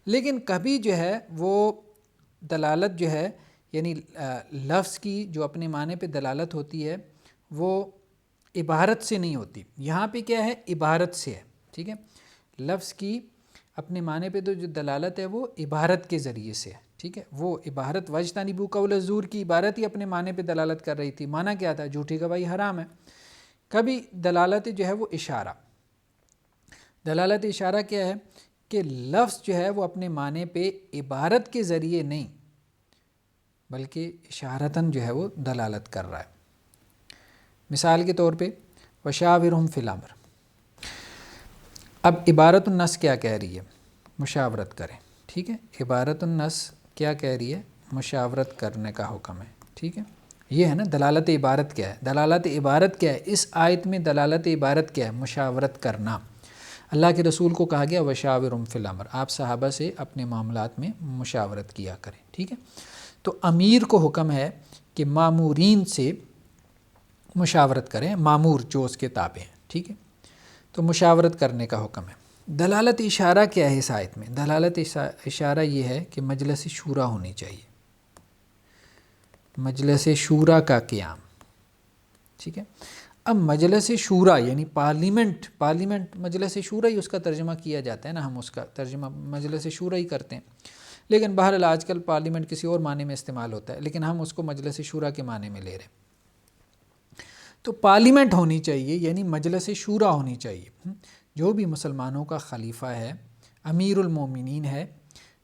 لیکن کبھی جو ہے وہ دلالت جو ہے یعنی لفظ کی جو اپنے معنی پہ دلالت ہوتی ہے وہ عبارت سے نہیں ہوتی. یہاں پہ کیا ہے؟ عبارت سے ہے. ٹھیک ہے، لفظ کی اپنے معنی پہ تو جو دلالت ہے وہ عبارت کے ذریعے سے ہے. ٹھیک ہے، وہ عبارت وَاجْتَنِبُوا قَوْلَ الزُّورِ کی عبارت ہی اپنے معنی پہ دلالت کر رہی تھی. معنی کیا تھا؟ جھوٹی گواہی حرام ہے. کبھی دلالت جو ہے وہ اشارہ. دلالت اشارہ کیا ہے؟ کہ لفظ جو ہے وہ اپنے معنی پہ عبارت کے ذریعے نہیں بلکہ اشارتاً جو ہے وہ دلالت کر رہا ہے. مثال کے طور پہ وَشَاوِرْهُمْ فِي الْأَمْرِ. اب عبارت النص کیا کہہ رہی ہے؟ مشاورت کریں. ٹھیک ہے، عبارت النص کیا کہہ رہی ہے؟ مشاورت کرنے کا حکم ہے. ٹھیک ہے، یہ ہے نا دلالت عبارت کیا ہے. دلالت عبارت کیا ہے؟ اس آیت میں دلالت عبارت کیا ہے؟ مشاورت کرنا. اللہ کے رسول کو کہا گیا وَشَاوِرْهُمْ فِي الْأَمْرِ، آپ صحابہ سے اپنے معاملات میں مشاورت کیا کریں. ٹھیک ہے، تو امیر کو حکم ہے کہ مامورین سے مشاورت کریں، مامور جو اس کے تابع ہیں. ٹھیک ہے، تو مشاورت کرنے کا حکم ہے. دلالت اشارہ کیا ہے اس آیت میں؟ دلالت اشارہ یہ ہے کہ مجلس شورا ہونی چاہیے، مجلس شورا کا قیام. ٹھیک ہے، اب مجلس شورا یعنی پارلیمنٹ مجلس شورا ہی اس کا ترجمہ کیا جاتا ہے نا، ہم اس کا ترجمہ مجلس شورا ہی کرتے ہیں. لیکن بہرحال آج کل پارلیمنٹ کسی اور معنی میں استعمال ہوتا ہے، لیکن ہم اس کو مجلس شورا کے معنی میں لے رہے ہیں. تو پارلیمنٹ ہونی چاہیے یعنی مجلس شورا ہونی چاہیے. جو بھی مسلمانوں کا خلیفہ ہے، امیر المومنین ہے،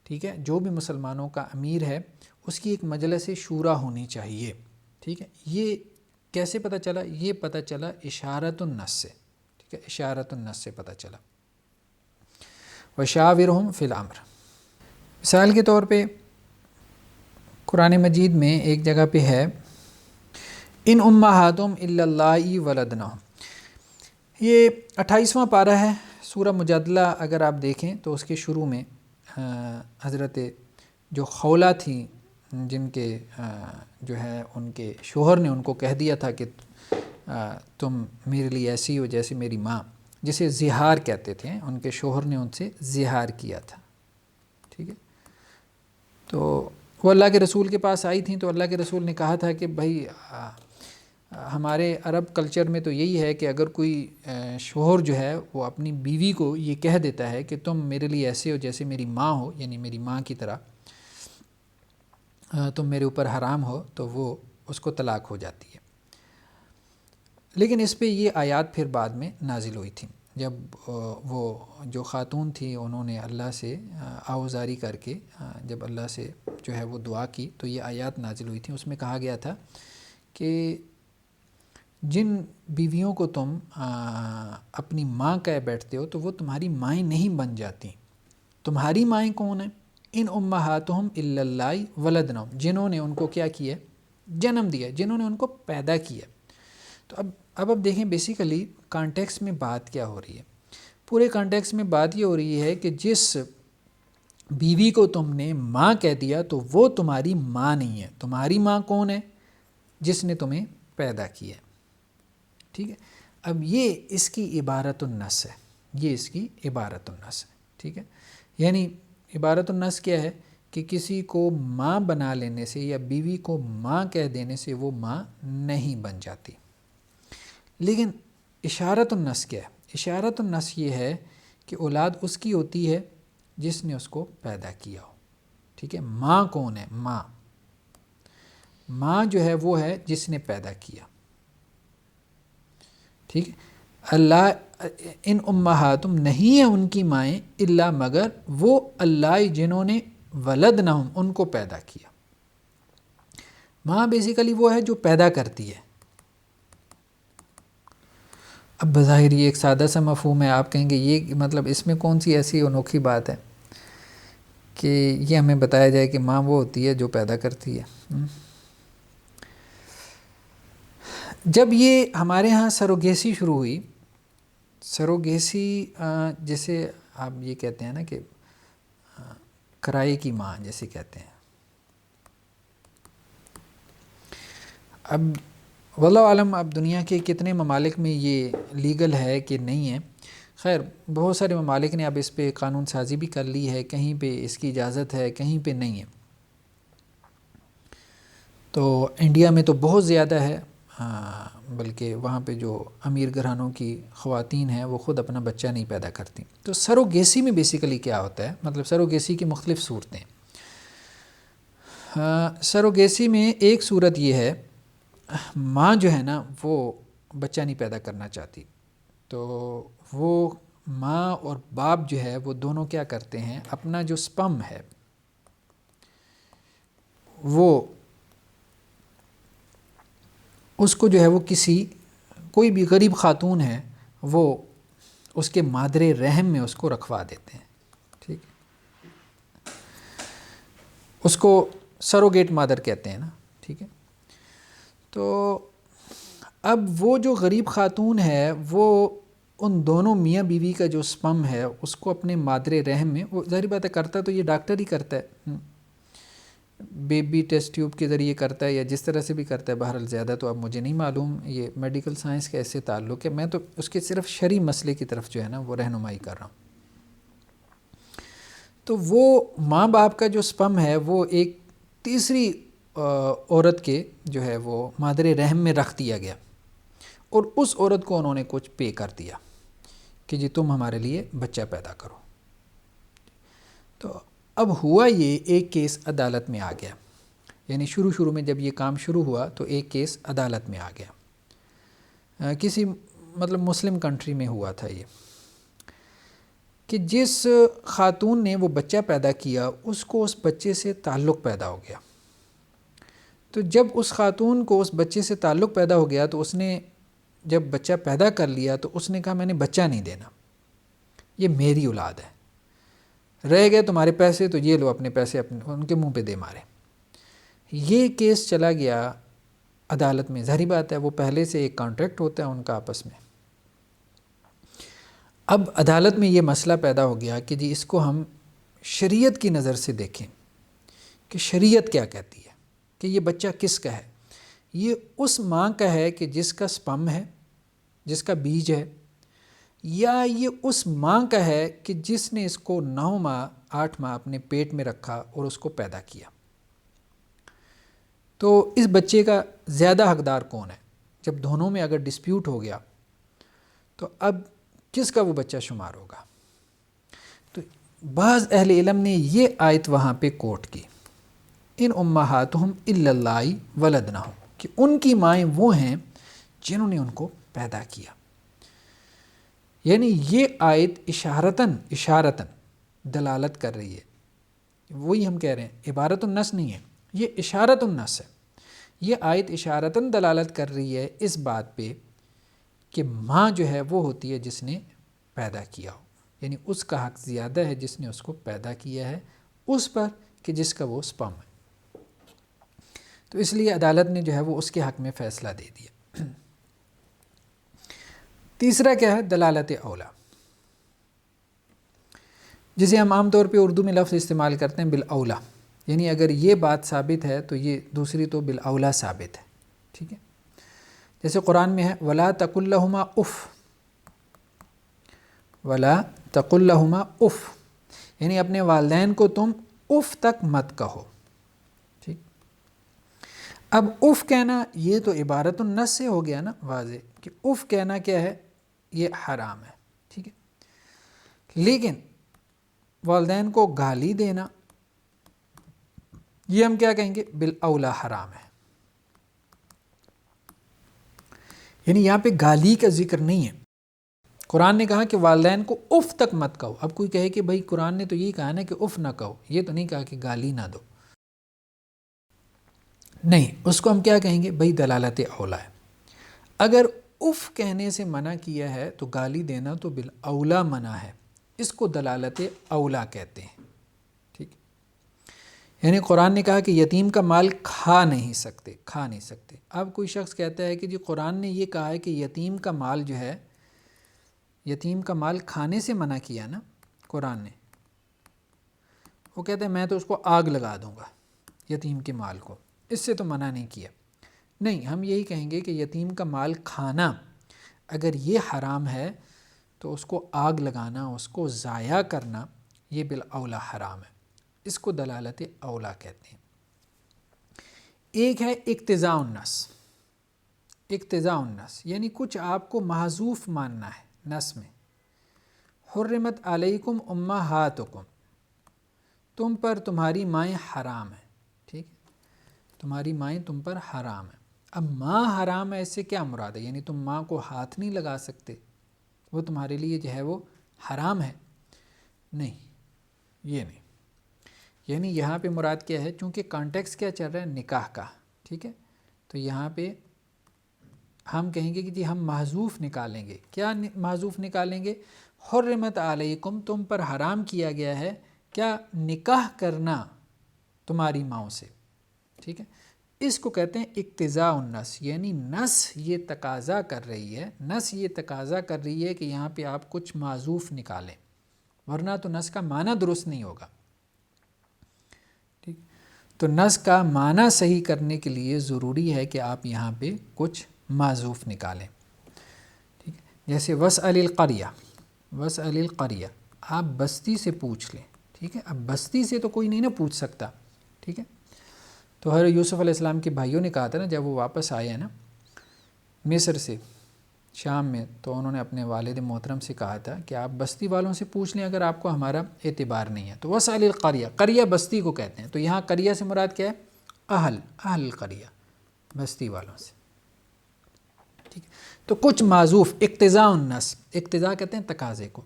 ٹھیک ہے، جو بھی مسلمانوں کا امیر ہے اس کی ایک مجلس شورا ہونی چاہیے. ٹھیک ہے، یہ کیسے پتہ چلا؟ یہ پتہ چلا اشارت النص سے. ٹھیک ہے، اشارت النص سے پتہ چلا. وَشَاوِرْهُمْ فِي الْأَمْرِ. مثال کے طور پہ قرآن مجید میں ایک جگہ پہ ہے ان امہاتہم الا اللائی ولدنہم. یہ 28واں پارہ ہے سورہ مجادلہ. اگر آپ دیکھیں تو اس کے شروع میں حضرت جو خولہ تھیں جن کے جو ہے ان کے شوہر نے ان کو کہہ دیا تھا کہ تم میرے لیے ایسی ہو جیسے میری ماں، جسے زہار کہتے تھے، ان کے شوہر نے ان سے زہار کیا تھا. ٹھیک ہے، تو وہ اللہ کے رسول کے پاس آئی تھیں تو اللہ کے رسول نے کہا تھا کہ بھائی ہمارے عرب کلچر میں تو یہی ہے کہ اگر کوئی شوہر جو ہے وہ اپنی بیوی کو یہ کہہ دیتا ہے کہ تم میرے لیے ایسے ہو جیسے میری ماں ہو، یعنی میری ماں کی طرح تم میرے اوپر حرام ہو، تو وہ اس کو طلاق ہو جاتی ہے. لیکن اس پہ یہ آیات پھر بعد میں نازل ہوئی تھیں جب وہ جو خاتون تھی انہوں نے اللہ سے آوزاری کر کے جب اللہ سے جو ہے وہ دعا کی تو یہ آیات نازل ہوئی تھیں. اس میں کہا گیا تھا کہ جن بیویوں کو تم اپنی ماں کہہ بیٹھتے ہو تو وہ تمہاری مائیں نہیں بن جاتی. تمہاری مائیں کون ہیں؟ ان امہاتہم الا اللائی ولدنہم، جنہوں نے ان کو کیا کیا؟ جنم دیا، جنہوں نے ان کو پیدا کیا. تو اب دیکھیں بیسیکلی کانٹیکس میں بات کیا ہو رہی ہے. پورے کانٹیکس میں بات یہ ہو رہی ہے کہ جس بیوی کو تم نے ماں کہہ دیا تو وہ تمہاری ماں نہیں ہے. تمہاری ماں کون ہے؟ جس نے تمہیں پیدا کیا. ٹھیک ہے، اب یہ اس کی عبارت النص ہے، یہ اس کی عبارت النص ہے. ٹھیک ہے، یعنی عبارت النص کیا ہے کہ کسی کو ماں بنا لینے سے یا بیوی کو ماں کہہ دینے سے وہ ماں نہیں بن جاتی. لیکن اشارت النص کیا ہے؟ اشارت النص یہ ہے کہ اولاد اس کی ہوتی ہے جس نے اس کو پیدا کیا ہو. ٹھیک ہے، ماں کون ہے؟ ماں جو ہے وہ ہے جس نے پیدا کیا. ٹھیک ہے، اللہ ان امہاتم نہیں ہے ان کی مائیں الا مگر وہ اللہ جنہوں نے ولدنہم ان کو پیدا کیا. ماں بیسیکلی وہ ہے جو پیدا کرتی ہے. اب بظاہر یہ ایک سادہ سا مفہوم ہے، آپ کہیں گے یہ مطلب اس میں کون سی ایسی انوکھی بات ہے کہ یہ ہمیں بتایا جائے کہ ماں وہ ہوتی ہے جو پیدا کرتی ہے. جب یہ ہمارے ہاں سروگیسی شروع ہوئی، سروگیسی جیسے آپ یہ کہتے ہیں نا کہ کرائے کی ماں جیسے کہتے ہیں. اب واللہ عالم اب دنیا کے کتنے ممالک میں یہ لیگل ہے کہ نہیں ہے. خیر بہت سارے ممالک نے اب اس پہ قانون سازی بھی کر لی ہے، کہیں پہ اس کی اجازت ہے کہیں پہ نہیں ہے. تو انڈیا میں تو بہت زیادہ ہے، بلکہ وہاں پہ جو امیر گھرانوں کی خواتین ہیں وہ خود اپنا بچہ نہیں پیدا کرتی. تو سروگیسی میں بیسیکلی کیا ہوتا ہے، مطلب سروگیسی کی مختلف صورتیں. سروگیسی میں ایک صورت یہ ہے، ماں جو ہے نا وہ بچہ نہیں پیدا کرنا چاہتی، تو وہ ماں اور باپ جو ہے وہ دونوں کیا کرتے ہیں، اپنا جو سپرم ہے وہ اس کو جو ہے وہ کوئی بھی غریب خاتون ہے وہ اس کے مادر رحم میں اس کو رکھوا دیتے ہیں. ٹھیک، اس کو سروگیٹ مادر کہتے ہیں نا. ٹھیک ہے، تو اب وہ جو غریب خاتون ہے وہ ان دونوں میاں بیوی کا جو سپرم ہے اس کو اپنے مادر رحم میں، وہ ظاہر بات ہے کرتا تو یہ ڈاکٹر ہی کرتا ہے، بیبی ٹیسٹ ٹیوب کے ذریعے کرتا ہے یا جس طرح سے بھی کرتا ہے. بہرحال زیادہ تو اب مجھے نہیں معلوم یہ میڈیکل سائنس کا ایسے تعلق ہے، میں تو اس کے صرف شرعی مسئلے کی طرف جو ہے نا وہ رہنمائی کر رہا ہوں. تو وہ ماں باپ کا جو سپرم ہے وہ ایک تیسری عورت کے جو ہے وہ مادر رحم میں رکھ دیا گیا، اور اس عورت کو انہوں نے کچھ پے کر دیا کہ جی تم ہمارے لیے بچہ پیدا کرو. تو اب ہوا یہ، ایک کیس عدالت میں آ گیا، یعنی شروع میں جب یہ کام شروع ہوا تو ایک کیس عدالت میں آ گیا، کسی مطلب مسلم کنٹری میں ہوا تھا یہ، کہ جس خاتون نے وہ بچہ پیدا کیا اس کو اس بچے سے تعلق پیدا ہو گیا. تو جب اس خاتون کو اس بچے سے تعلق پیدا ہو گیا تو اس نے جب بچہ پیدا کر لیا تو اس نے کہا میں نے بچہ نہیں دینا، یہ میری اولاد ہے، رہ گئے تمہارے پیسے تو یہ لو اپنے پیسے ان کے منہ پہ دے مارے. یہ کیس چلا گیا عدالت میں. ظاہری بات ہے وہ پہلے سے ایک کانٹریکٹ ہوتا ہے ان کا آپس میں. اب عدالت میں یہ مسئلہ پیدا ہو گیا کہ جی اس کو ہم شریعت کی نظر سے دیکھیں کہ شریعت کیا کہتی ہے کہ یہ بچہ کس کا ہے. یہ اس ماں کا ہے کہ جس کا سپرم ہے، جس کا بیج ہے، یا یہ اس ماں کا ہے کہ جس نے اس کو 9 ماہ 8 ماہ اپنے پیٹ میں رکھا اور اس کو پیدا کیا. تو اس بچے کا زیادہ حقدار کون ہے؟ جب دونوں میں اگر ڈسپیوٹ ہو گیا تو اب کس کا وہ بچہ شمار ہوگا؟ تو بعض اہل علم نے یہ آیت وہاں پہ کوٹ کی، ان امہاتہم الا اللہ ولدنہم، کہ ان کی مائیں وہ ہیں جنہوں نے ان کو پیدا کیا. یعنی یہ آیت اشارتاً دلالت کر رہی ہے، وہی ہم کہہ رہے ہیں عبارت النص نہیں ہے، یہ اشارت النص ہے. یہ آیت اشارتاً دلالت کر رہی ہے اس بات پہ کہ ماں جو ہے وہ ہوتی ہے جس نے پیدا کیا ہو، یعنی اس کا حق زیادہ ہے جس نے اس کو پیدا کیا ہے اس پر کہ جس کا وہ سپرم ہے. تو اس لیے عدالت نے جو ہے وہ اس کے حق میں فیصلہ دے دیا. تیسرا کیا ہے؟ دلالت اولا، جسے ہم عام طور پہ اردو میں لفظ استعمال کرتے ہیں بالاولا، یعنی اگر یہ بات ثابت ہے تو یہ دوسری تو بالاولا ثابت ہے. ٹھیک ہے، جیسے قرآن میں ہے وَلَا تَقُلْ لَهُمَا اُف، وَلَا تَقُلْ لَهُمَا اُف، یعنی اپنے والدین کو تم اف تک مت کہو. ٹھیک، اب اف کہنا یہ تو عبارت النص سے ہو گیا نا واضح کہ اف کہنا کیا ہے، یہ حرام ہے. ٹھیک ہے، لیکن والدین کو گالی دینا یہ ہم کیا کہیں گے؟ بالاولا حرام ہے. یعنی یہاں پہ گالی کا ذکر نہیں ہے. قرآن نے کہا کہ والدین کو اف تک مت کہو. اب کوئی کہے کہ بھائی قرآن نے تو یہی کہا نا کہ اف نہ کہو، یہ تو نہیں کہا کہ گالی نہ دو. نہیں، اس کو ہم کیا کہیں گے؟ بھائی دلالت اولا ہے. اگر اف کہنے سے منع کیا ہے تو گالی دینا تو بالاولا منع ہے، اس کو دلالت اولا کہتے ہیں. ٹھیک، یعنی قرآن نے کہا کہ یتیم کا مال کھا نہیں سکتے. اب کوئی شخص کہتا ہے کہ جی قرآن نے یہ کہا ہے کہ یتیم کا مال جو ہے، یتیم کا مال کھانے سے منع کیا نا قرآن نے. وہ کہتے ہیں میں تو اس کو آگ لگا دوں گا یتیم کے مال کو، اس سے تو منع نہیں کیا. نہیں، ہم یہی کہیں گے کہ یتیم کا مال کھانا اگر یہ حرام ہے تو اس کو آگ لگانا، اس کو ضائع کرنا یہ بالاولا حرام ہے. اس کو دلالت اولا کہتے ہیں. ایک ہے اقتضاء النص. اقتضاء النص یعنی کچھ آپ کو محذوف ماننا ہے نص میں. حرمت علیکم امہاتکم، تم پر تمہاری مائیں حرام ہیں. ٹھیک ہے، تمہاری مائیں تم پر حرام ہیں. اب ماں حرام ہے، اس سے کیا مراد ہے؟ یعنی تم ماں کو ہاتھ نہیں لگا سکتے، وہ تمہارے لیے جو ہے وہ حرام ہے؟ نہیں، یہ نہیں. یعنی یہاں پہ مراد کیا ہے؟ چونکہ کانٹیکس کیا چل رہا ہے؟ نکاح کا. ٹھیک ہے، تو یہاں پہ ہم کہیں گے کہ جی ہم محذوف نکالیں گے. کیا محذوف نکالیں گے؟ حرمت علیکم، تم پر حرام کیا گیا ہے کیا؟ نکاح کرنا تمہاری ماؤں سے. ٹھیک ہے، اس کو کہتے ہیں اقتضاء النص. یعنی نص یہ تقاضا کر رہی ہے، نص یہ تقاضا کر رہی ہے کہ یہاں پہ آپ کچھ معذوف نکالیں، ورنہ تو نص کا معنی درست نہیں ہوگا. ٹھیک، تو نص کا معنی صحیح کرنے کے لیے ضروری ہے کہ آپ یہاں پہ کچھ معذوف نکالیں. ٹھیک ہے، جیسے واسأل القریہ، واسأل القریہ، آپ بستی سے پوچھ لیں. ٹھیک ہے، اب بستی سے تو کوئی نہیں نا پوچھ سکتا. ٹھیک ہے، تو حضرت یوسف علیہ السلام کے بھائیوں نے کہا تھا نا، جب وہ واپس آئے ہیں نا مصر سے شام میں، تو انہوں نے اپنے والد محترم سے کہا تھا کہ آپ بستی والوں سے پوچھ لیں اگر آپ کو ہمارا اعتبار نہیں ہے. تو واسأل القریہ، قریہ بستی کو کہتے ہیں. تو یہاں قریہ سے مراد کیا ہے؟ اہل القریہ، بستی والوں سے. ٹھیک ہے، تو کچھ معذوف، اقتضاء النص، اقتضاء کہتے ہیں تقاضے کو.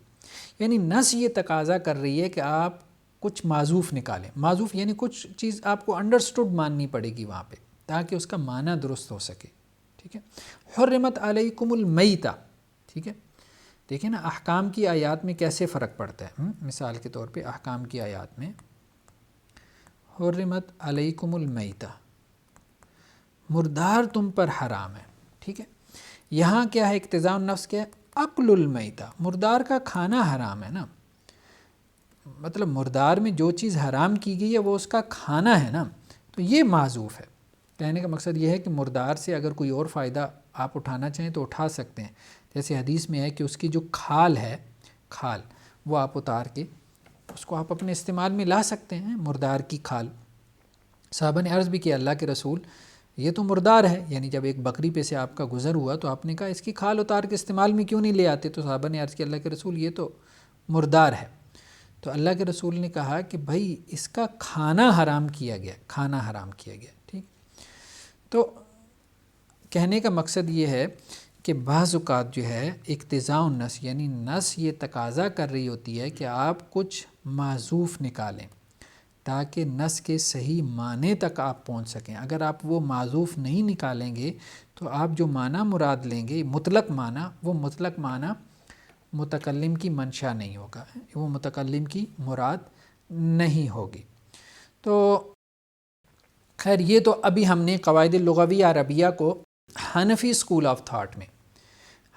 یعنی نص یہ تقاضا کر رہی ہے کہ آپ کچھ معذوف نکالیں. معذوف یعنی کچھ چیز آپ کو انڈرسٹوڈ ماننی پڑے گی وہاں پہ تاکہ اس کا معنی درست ہو سکے. ٹھیک ہے، حرمت علیکم المیتہ. ٹھیک ہے، دیکھیں نا احکام کی آیات میں کیسے فرق پڑتا ہے. مثال کے طور پہ احکام کی آیات میں حرمت علیکم المیتہ، مردار تم پر حرام ہے. ٹھیک ہے، یہاں کیا ہے؟ اقتضاء النفس کیا ہے؟ اکل المیتہ، مردار کا کھانا حرام ہے نا. مطلب مردار میں جو چیز حرام کی گئی ہے وہ اس کا کھانا ہے نا. تو یہ معذوف ہے. کہنے کا مقصد یہ ہے کہ مردار سے اگر کوئی اور فائدہ آپ اٹھانا چاہیں تو اٹھا سکتے ہیں. جیسے حدیث میں ہے کہ اس کی جو کھال ہے، کھال وہ آپ اتار کے اس کو آپ اپنے استعمال میں لا سکتے ہیں. مردار کی کھال. صحابہ نے عرض بھی کیا اللہ کے رسول یہ تو مردار ہے، یعنی جب ایک بکری پہ سے آپ کا گزر ہوا تو آپ نے کہا اس کی کھال اتار کے استعمال میں کیوں نہیں لے آتے؟ تو صحابہ نے عرض کیا اللہ کے رسول یہ تو مردار ہے. تو اللہ کے رسول نے کہا کہ بھائی اس کا کھانا حرام کیا گیا، کھانا حرام کیا گیا. ٹھیک، تو کہنے کا مقصد یہ ہے کہ بعض اوقات جو ہے اقتضاء النص یعنی نص یہ تقاضا کر رہی ہوتی ہے کہ آپ کچھ معذوف نکالیں تاکہ نص کے صحیح معنی تک آپ پہنچ سکیں. اگر آپ وہ معذوف نہیں نکالیں گے تو آپ جو معنی مراد لیں گے مطلق معنی، وہ مطلق معنی متکلم کی منشا نہیں ہوگا، وہ متکلم کی مراد نہیں ہوگی. تو خیر یہ تو ابھی ہم نے قواعد لغویہ عربیہ کو حنفی اسکول آف تھاٹ میں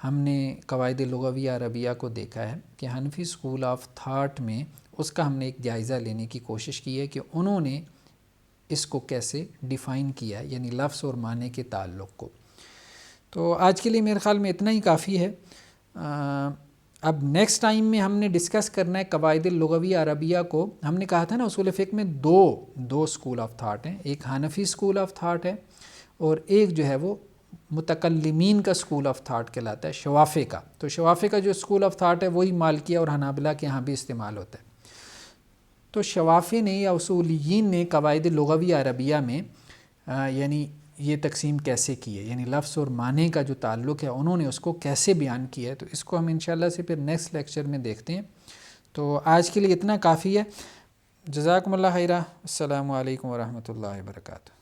ہم نے قواعد لغویہ عربیہ کو دیکھا ہے کہ حنفی اسکول آف تھاٹ میں اس کا ہم نے ایک جائزہ لینے کی کوشش کی ہے کہ انہوں نے اس کو کیسے ڈیفائن کیا، یعنی لفظ اور معنی کے تعلق کو. تو آج کے لیے میرے خیال میں اتنا ہی کافی ہے. اب نیکسٹ ٹائم میں ہم نے ڈسکس کرنا ہے قواعد لغویہ عربیہ کو. ہم نے کہا تھا نا اصول فقہ میں دو اسکول آف تھاٹ ہیں، ایک حنفی اسکول آف تھاٹ ہے اور ایک جو ہے وہ متکلمین کا اسکول آف تھاٹ کہلاتا ہے، شوافے کا. تو شوافے کا جو اسکول آف تھاٹ ہے وہی مالکیہ اور حنابلہ کے ہاں بھی استعمال ہوتا ہے. تو شوافے نے یا اصولیین نے قواعد لغویہ عربیہ میں یعنی یہ تقسیم کیسے کی ہے، یعنی لفظ اور معنی کا جو تعلق ہے انہوں نے اس کو کیسے بیان کیا ہے. تو اس کو ہم انشاءاللہ سے پھر نیکسٹ لیکچر میں دیکھتے ہیں. تو آج کے لیے اتنا کافی ہے. جزاکم اللہ خیرہ. السلام علیکم ورحمۃ اللہ وبرکاتہ.